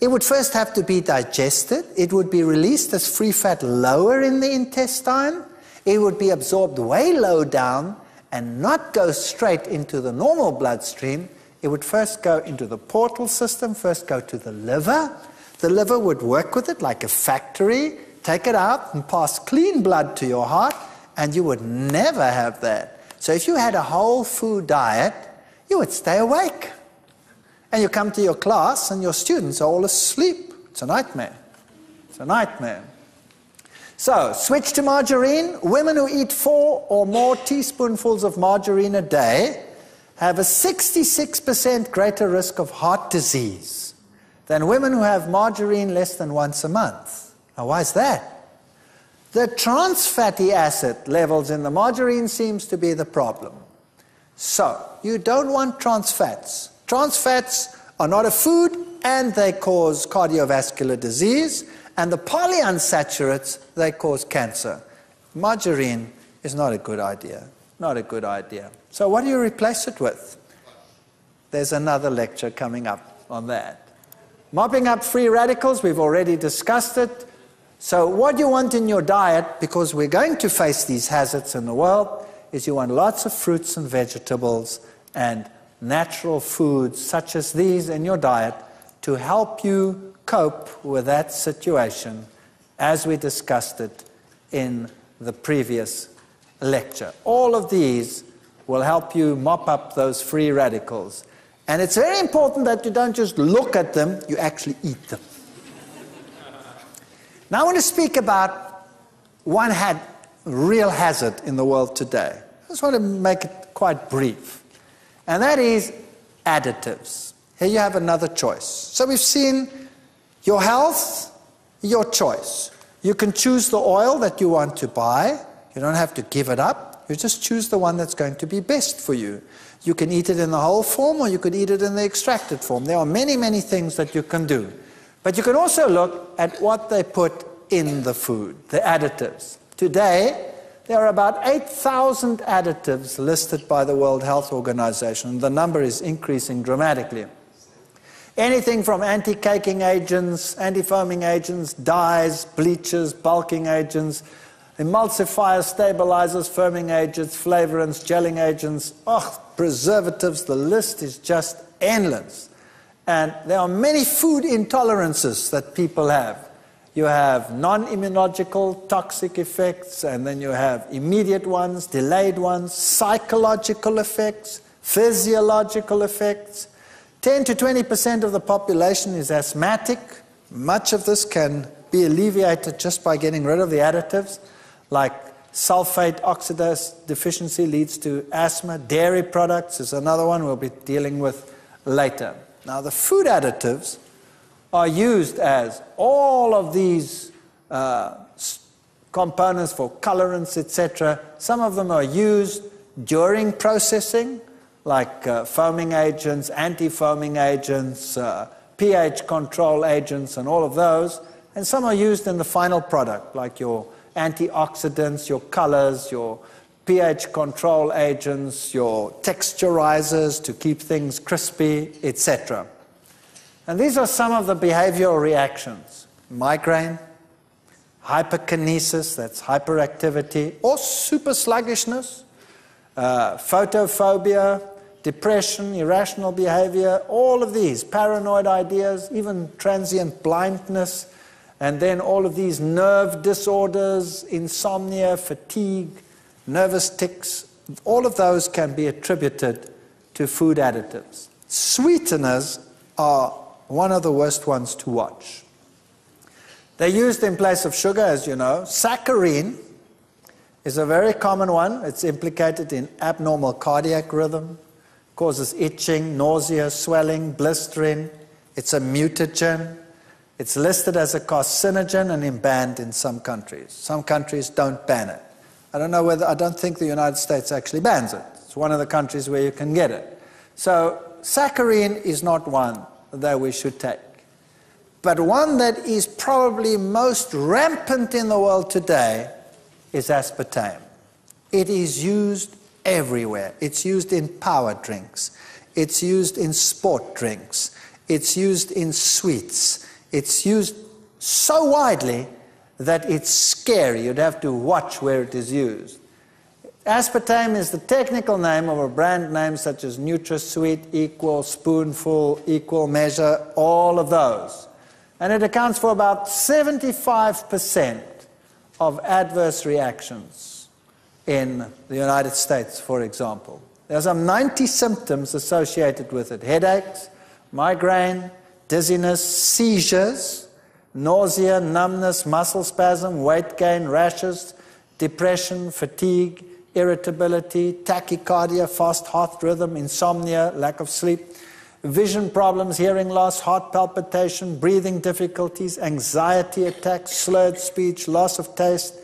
it would first have to be digested. It would be released as free fat lower in the intestine. It would be absorbed way low down and not go straight into the normal bloodstream. It would first go into the portal system, first go to the liver. The liver would work with it like a factory, take it out and pass clean blood to your heart, and you would never have that. So if you had a whole food diet, you would stay awake. And you come to your class and your students are all asleep. It's a nightmare. It's a nightmare. So, switch to margarine. Women who eat 4 or more teaspoonfuls of margarine a day have a 66% greater risk of heart disease than women who have margarine less than once a month. Now, why is that? The trans fatty acid levels in the margarine seems to be the problem. So, you don't want trans fats. Trans fats are not a food, and they cause cardiovascular disease, and the polyunsaturates, they cause cancer. Margarine is not a good idea. Not a good idea. So what do you replace it with? There's another lecture coming up on that. Mopping up free radicals, we've already discussed it. So what you want in your diet, because we're going to face these hazards in the world, is you want lots of fruits and vegetables and natural foods such as these in your diet to help you cope with that situation as we discussed it in the previous lecture. All of these will help you mop up those free radicals. And it's very important that you don't just look at them, you actually eat them. Now I want to speak about one real hazard in the world today. I just want to make it quite brief. And that is additives. Here you have another choice. So we've seen your health, your choice. You can choose the oil that you want to buy. You don't have to give it up. You just choose the one that's going to be best for you. You can eat it in the whole form, or you could eat it in the extracted form. There are many, many things that you can do. But you can also look at what they put in the food, the additives. Today, there are about 8,000 additives listed by the World Health Organization. The number is increasing dramatically. Anything from anti-caking agents, anti-foaming agents, dyes, bleachers, bulking agents, emulsifiers, stabilizers, firming agents, flavorants, gelling agents, preservatives, the list is just endless. And there are many food intolerances that people have. You have non-immunological toxic effects, and then you have immediate ones, delayed ones, psychological effects, physiological effects. 10 to 20% of the population is asthmatic. Much of this can be alleviated just by getting rid of the additives, like sulfate oxidase deficiency leads to asthma. Dairy products is another one we'll be dealing with later. Now, the food additives are used as all of these components for colorants, etc. Some of them are used during processing, like foaming agents, anti-foaming agents, pH control agents, and all of those. And some are used in the final product, like your antioxidants, your colors, your pH control agents, your texturizers to keep things crispy, etc. And these are some of the behavioral reactions. Migraine, hyperkinesis, that's hyperactivity, or super sluggishness, photophobia, depression, irrational behavior, all of these, paranoid ideas, even transient blindness, and then all of these nerve disorders, insomnia, fatigue, nervous tics, all of those can be attributed to food additives. Sweeteners are one of the worst ones to watch. They're used in place of sugar, as you know. Saccharin is a very common one. It's implicated in abnormal cardiac rhythm, causes itching, nausea, swelling, blistering. It's a mutagen. It's listed as a carcinogen and banned in some countries. Some countries don't ban it. I don't think the United States actually bans it. It's one of the countries where you can get it. So saccharin is not one that we should take. But one that is probably most rampant in the world today is aspartame. It is used everywhere. It's used in power drinks. It's used in sport drinks. It's used in sweets. It's used so widely that it's scary. You'd have to watch where it is used. Aspartame is the technical name of a brand name such as NutraSweet, Equal, Spoonful, Equal Measure, all of those. And it accounts for about 75% of adverse reactions in the United States, for example. There's some 90 symptoms associated with it: headaches, migraine, dizziness, seizures, nausea, numbness, muscle spasm, weight gain, rashes, depression, fatigue, irritability, tachycardia, fast heart rhythm, insomnia, lack of sleep, vision problems, hearing loss, heart palpitation, breathing difficulties, anxiety attacks, slurred speech, loss of taste,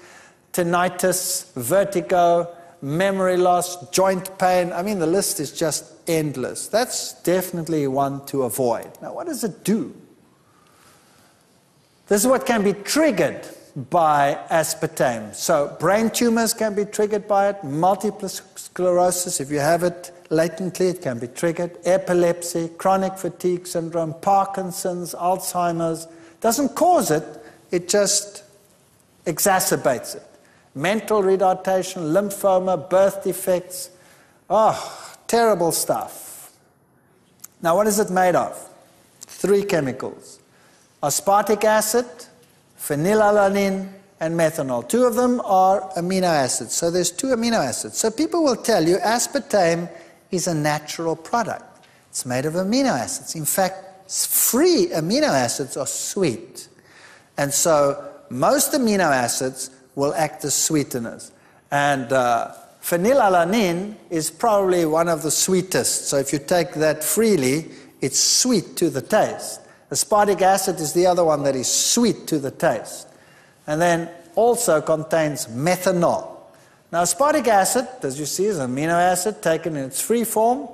tinnitus, vertigo, memory loss, joint pain. I mean, the list is just endless. That's definitely one to avoid. Now, what does it do? This is what can be triggered by aspartame. So brain tumors can be triggered by it, multiple sclerosis, if you have it latently, it can be triggered, epilepsy, chronic fatigue syndrome, Parkinson's, Alzheimer's. Doesn't cause it, it just exacerbates it. Mental retardation, lymphoma, birth defects, terrible stuff. Now, what is it made of? 3 chemicals: aspartic acid, phenylalanine, and methanol. 2 of them are amino acids. So there's 2 amino acids. So people will tell you aspartame is a natural product. It's made of amino acids. In fact, free amino acids are sweet. And so most amino acids will act as sweeteners. And phenylalanine is probably one of the sweetest. So if you take that freely, it's sweet to the taste. Aspartic acid is the other one that is sweet to the taste. And then also contains methanol. Now, aspartic acid, as you see, is an amino acid taken in its free form.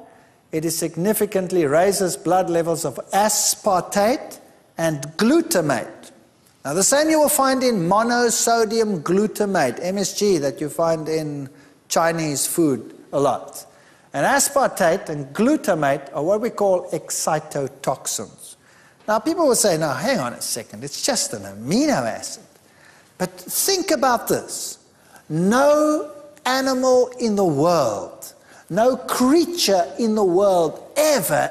It significantly raises blood levels of aspartate and glutamate. Now, the same you will find in monosodium glutamate, MSG, that you find in Chinese food a lot. And aspartate and glutamate are what we call excitotoxins. Now, people will say, now, hang on a second, it's just an amino acid. But think about this. No animal in the world, no creature in the world ever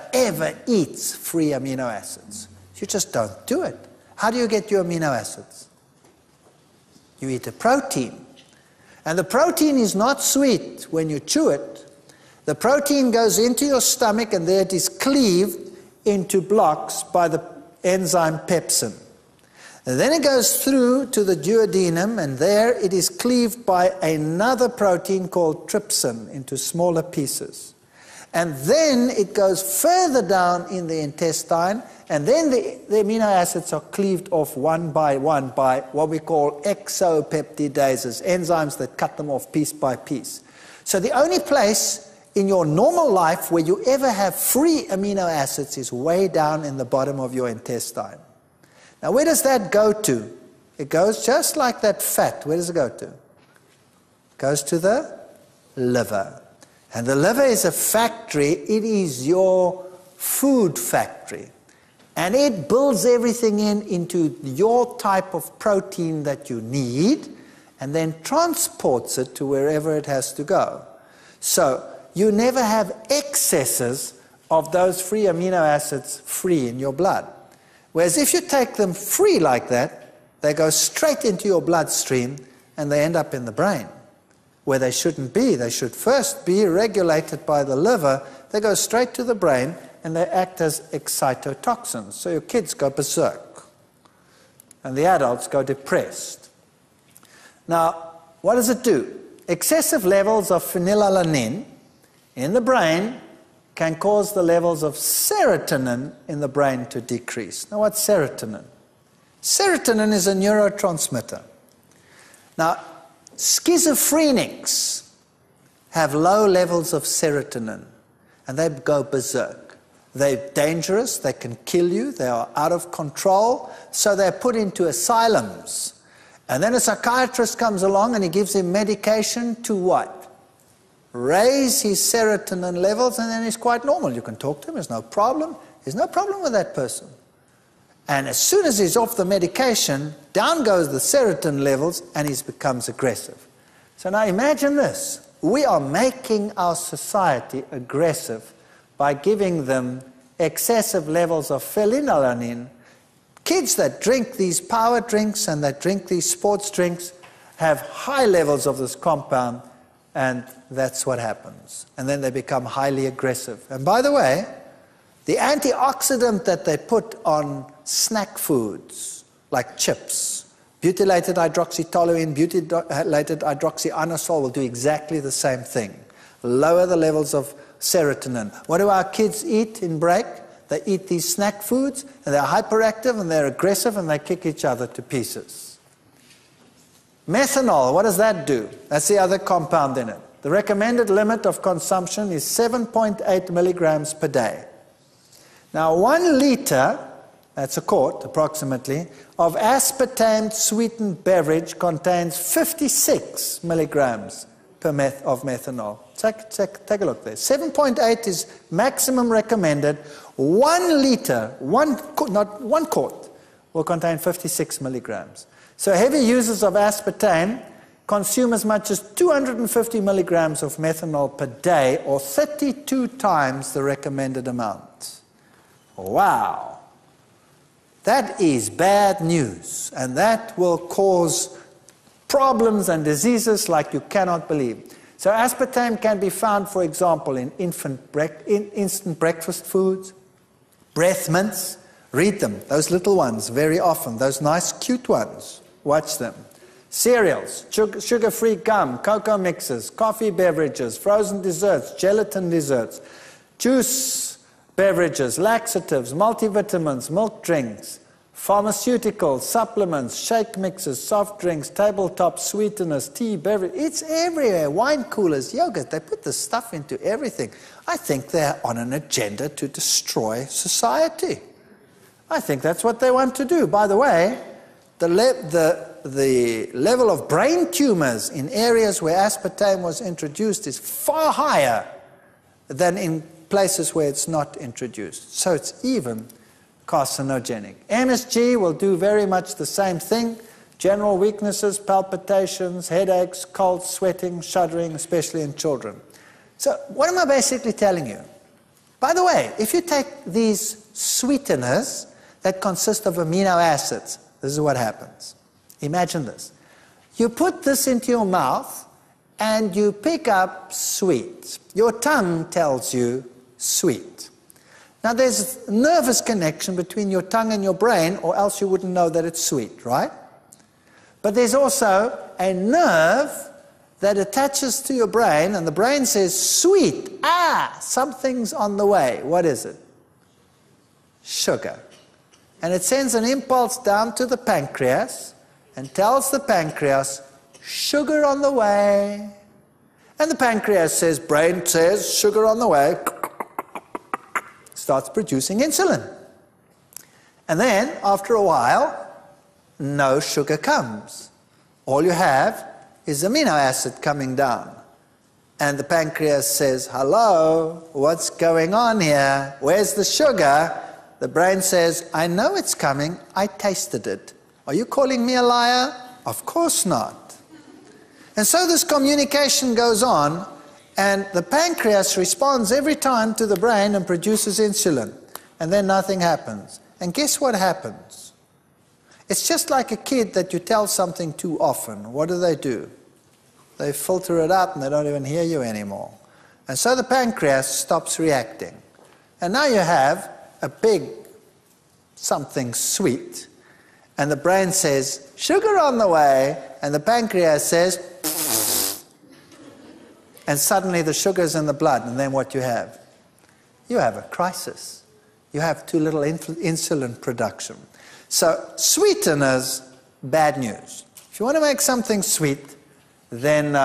eats free amino acids. You just don't do it. How do you get your amino acids? You eat a protein. And the protein is not sweet when you chew it. The protein goes into your stomach and there it is cleaved into blocks by the enzyme pepsin. And then it goes through to the duodenum, and there it is cleaved by another protein called trypsin into smaller pieces. And then it goes further down in the intestine, and then the amino acids are cleaved off one by what we call exopeptidases, enzymes that cut them off piece by piece. So the only place in your normal life where you ever have free amino acids is way down in the bottom of your intestine. Now where does that go to? It goes just like that fat. Where does it go to? It goes to the liver. And the liver is a factory. It is your food factory. And it builds everything into your type of protein that you need and then transports it to wherever it has to go. So you never have excesses of those free amino acids free in your blood. Whereas if you take them free like that, they go straight into your bloodstream and they end up in the brain, where they shouldn't be. They should first be regulated by the liver. They go straight to the brain and they act as excitotoxins. So your kids go berserk and the adults go depressed. Now, what does it do? Excessive levels of phenylalanine in the brain can cause the levels of serotonin in the brain to decrease. Now, what's serotonin? Serotonin is a neurotransmitter. Now, schizophrenics have low levels of serotonin, and they go berserk. They're dangerous, they can kill you, they are out of control, so they're put into asylums. And then a psychiatrist comes along and he gives him medication to what? Raise his serotonin levels, and then he's quite normal. You can talk to him, there's no problem. There's no problem with that person. And as soon as he's off the medication, down goes the serotonin levels and he becomes aggressive. So now imagine this. We are making our society aggressive by giving them excessive levels of phenylalanine. Kids that drink these power drinks and that drink these sports drinks have high levels of this compound, and that's what happens. And then they become highly aggressive. And by the way, the antioxidant that they put on snack foods, like chips, butylated hydroxytoluene, butylated hydroxyanisole will do exactly the same thing. Lower the levels of serotonin. What do our kids eat in break? They eat these snack foods, and they're hyperactive, and they're aggressive, and they kick each other to pieces. Methanol, what does that do? That's the other compound in it. The recommended limit of consumption is 7.8 milligrams per day. Now, 1 liter, that's a quart approximately, of aspartame sweetened beverage contains 56 milligrams of methanol. Take a look there. 7.8 is maximum recommended. 1 liter, not 1 quart, will contain 56 milligrams. So heavy users of aspartame consume as much as 250 milligrams of methanol per day, or 32 times the recommended amount. Wow. That is bad news, and that will cause problems and diseases like you cannot believe. So aspartame can be found, for example, in instant breakfast foods, breath mints. Read them, those little ones, very often, those nice cute ones. Watch them. Cereals, sugar-free gum, cocoa mixes, coffee beverages, frozen desserts, gelatin desserts, juice beverages, laxatives, multivitamins, milk drinks, pharmaceuticals, supplements, shake mixes, soft drinks, tabletop sweeteners, tea, beverage. It's everywhere. Wine coolers, yogurt. They put this stuff into everything. I think they're on an agenda to destroy society. I think that's what they want to do. By the way, the level of brain tumors in areas where aspartame was introduced is far higher than in places where it's not introduced. So it's even carcinogenic. MSG will do very much the same thing. General weaknesses, palpitations, headaches, cold, sweating, shuddering, especially in children. So what am I basically telling you? By the way, if you take these sweeteners that consist of amino acids, this is what happens. Imagine this. You put this into your mouth and you pick up sweet. Your tongue tells you sweet. Now there's a nervous connection between your tongue and your brain, or else you wouldn't know that it's sweet, right? But there's also a nerve that attaches to your brain, and the brain says, sweet, something's on the way. What is it? Sugar. And it sends an impulse down to the pancreas and tells the pancreas, sugar on the way. And the pancreas says, brain says, sugar on the way, starts producing insulin. And then, after a while, no sugar comes. All you have is amino acid coming down. And the pancreas says, hello, what's going on here? Where's the sugar? The brain says, I know it's coming, I tasted it. Are you calling me a liar? Of course not. And so this communication goes on, and the pancreas responds every time to the brain and produces insulin. And then nothing happens. And guess what happens? It's just like a kid that you tell something too often. What do? They filter it out and they don't even hear you anymore. And so the pancreas stops reacting. And now you have a big something sweet. And the brain says, sugar on the way. And the pancreas says, pfft. And suddenly the sugar's in the blood. And then what you have? You have a crisis. You have too little insulin production. So sweeteners, bad news. If you want to make something sweet, then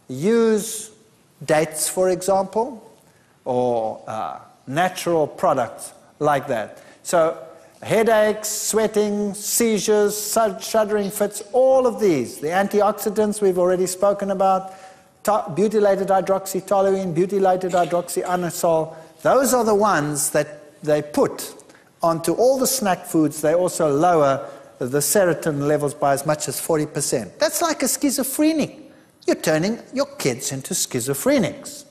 use dates, for example, or natural products like that. So headaches, sweating, seizures, shuddering fits, all of these. The antioxidants we've already spoken about, butylated hydroxytoluene, butylated hydroxyanisole, those are the ones that they put onto all the snack foods. They also lower the serotonin levels by as much as 40%. That's like a schizophrenic. You're turning your kids into schizophrenics.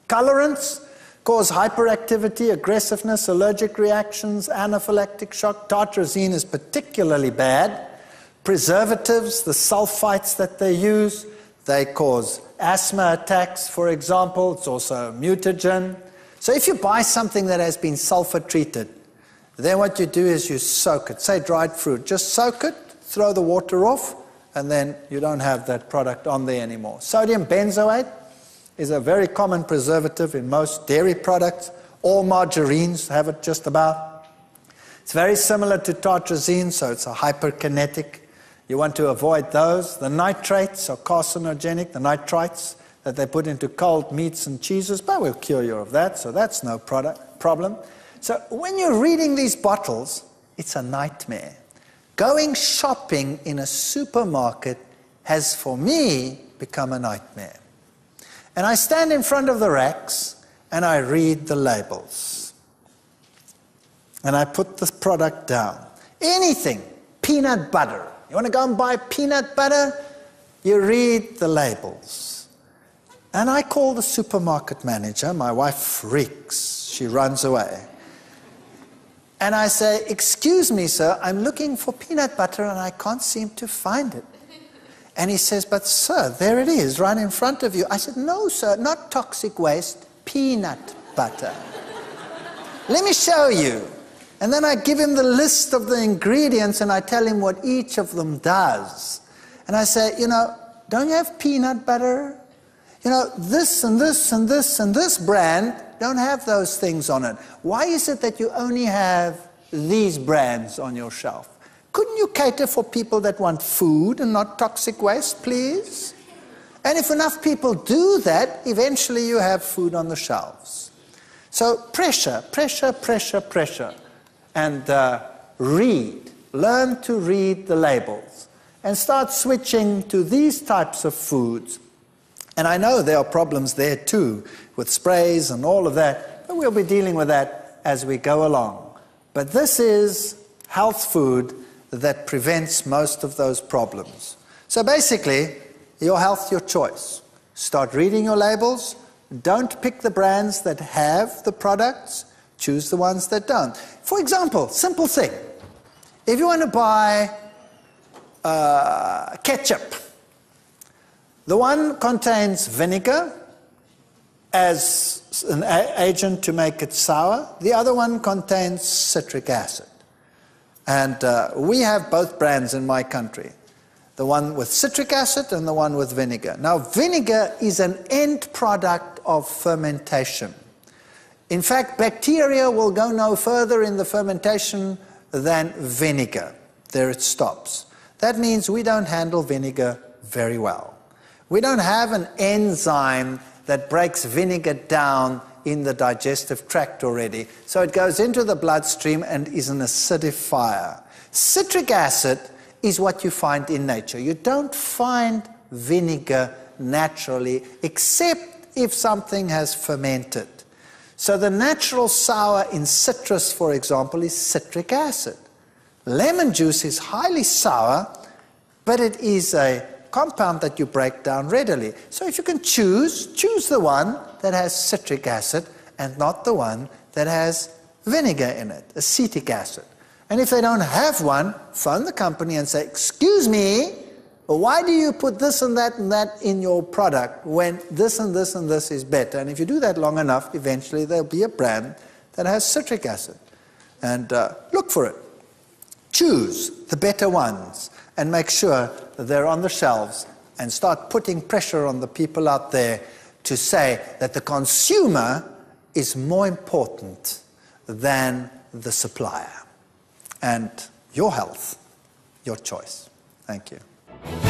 Colorants cause hyperactivity, aggressiveness, allergic reactions, anaphylactic shock. Tartrazine is particularly bad. Preservatives, the sulfites that they use, they cause asthma attacks, for example. It's also a mutagen. So if you buy something that has been sulfur treated, then what you do is you soak it. Say dried fruit, just soak it, throw the water off, and then you don't have that product on there anymore. Sodium benzoate is a very common preservative in most dairy products. All margarines have it just about. It's very similar to tartrazine, so it's a hyperkinetic. You want to avoid those. The nitrates are carcinogenic, the nitrites that they put into cold meats and cheeses, but we'll cure you of that, so that's no problem. So when you're reading these bottles, it's a nightmare. Going shopping in a supermarket has, for me, become a nightmare. And I stand in front of the racks and I read the labels. And I put the product down. Anything, peanut butter. You want to go and buy peanut butter? You read the labels. And I call the supermarket manager. My wife freaks. She runs away. And I say, excuse me, sir, I'm looking for peanut butter and I can't seem to find it. And he says, but sir, there it is, right in front of you. I said, no, sir, not toxic waste, peanut butter. Let me show you. And then I give him the list of the ingredients and I tell him what each of them does. And I say, you know, don't you have peanut butter? You know, this and this and this and this brand don't have those things on it. Why is it that you only have these brands on your shelf? Couldn't you cater for people that want food and not toxic waste, please? And if enough people do that, eventually you have food on the shelves. So pressure, pressure, pressure, pressure. And read. Learn to read the labels. And start switching to these types of foods. And I know there are problems there too, with sprays and all of that, but we'll be dealing with that as we go along. But this is health food that prevents most of those problems. So basically, your health, your choice. Start reading your labels. Don't pick the brands that have the products. Choose the ones that don't. For example, simple thing. If you want to buy ketchup, the one contains vinegar as an agent to make it sour. The other one contains citric acid. And we have both brands in my country. the one with citric acid and the one with vinegar. Now, vinegar is an end product of fermentation. In fact, bacteria will go no further in the fermentation than vinegar. There it stops. That means we don't handle vinegar very well. We don't have an enzyme that breaks vinegar down in the digestive tract already. So it goes into the bloodstream and is an acidifier. Citric acid is what you find in nature. You don't find vinegar naturally, except if something has fermented. So the natural sour in citrus, for example, is citric acid. Lemon juice is highly sour, but it is a compound that you break down readily. So if you can choose the one that has citric acid and not the one that has vinegar in it, acetic acid. And if they don't have one, phone the company and say, excuse me, why do you put this and that in your product when this and this and this is better? And if you do that long enough, eventually there'll be a brand that has citric acid. And look for it. Choose the better ones and make sure that they're on the shelves, and start putting pressure on the people out there to say that the consumer is more important than the supplier. And your health, your choice. Thank you.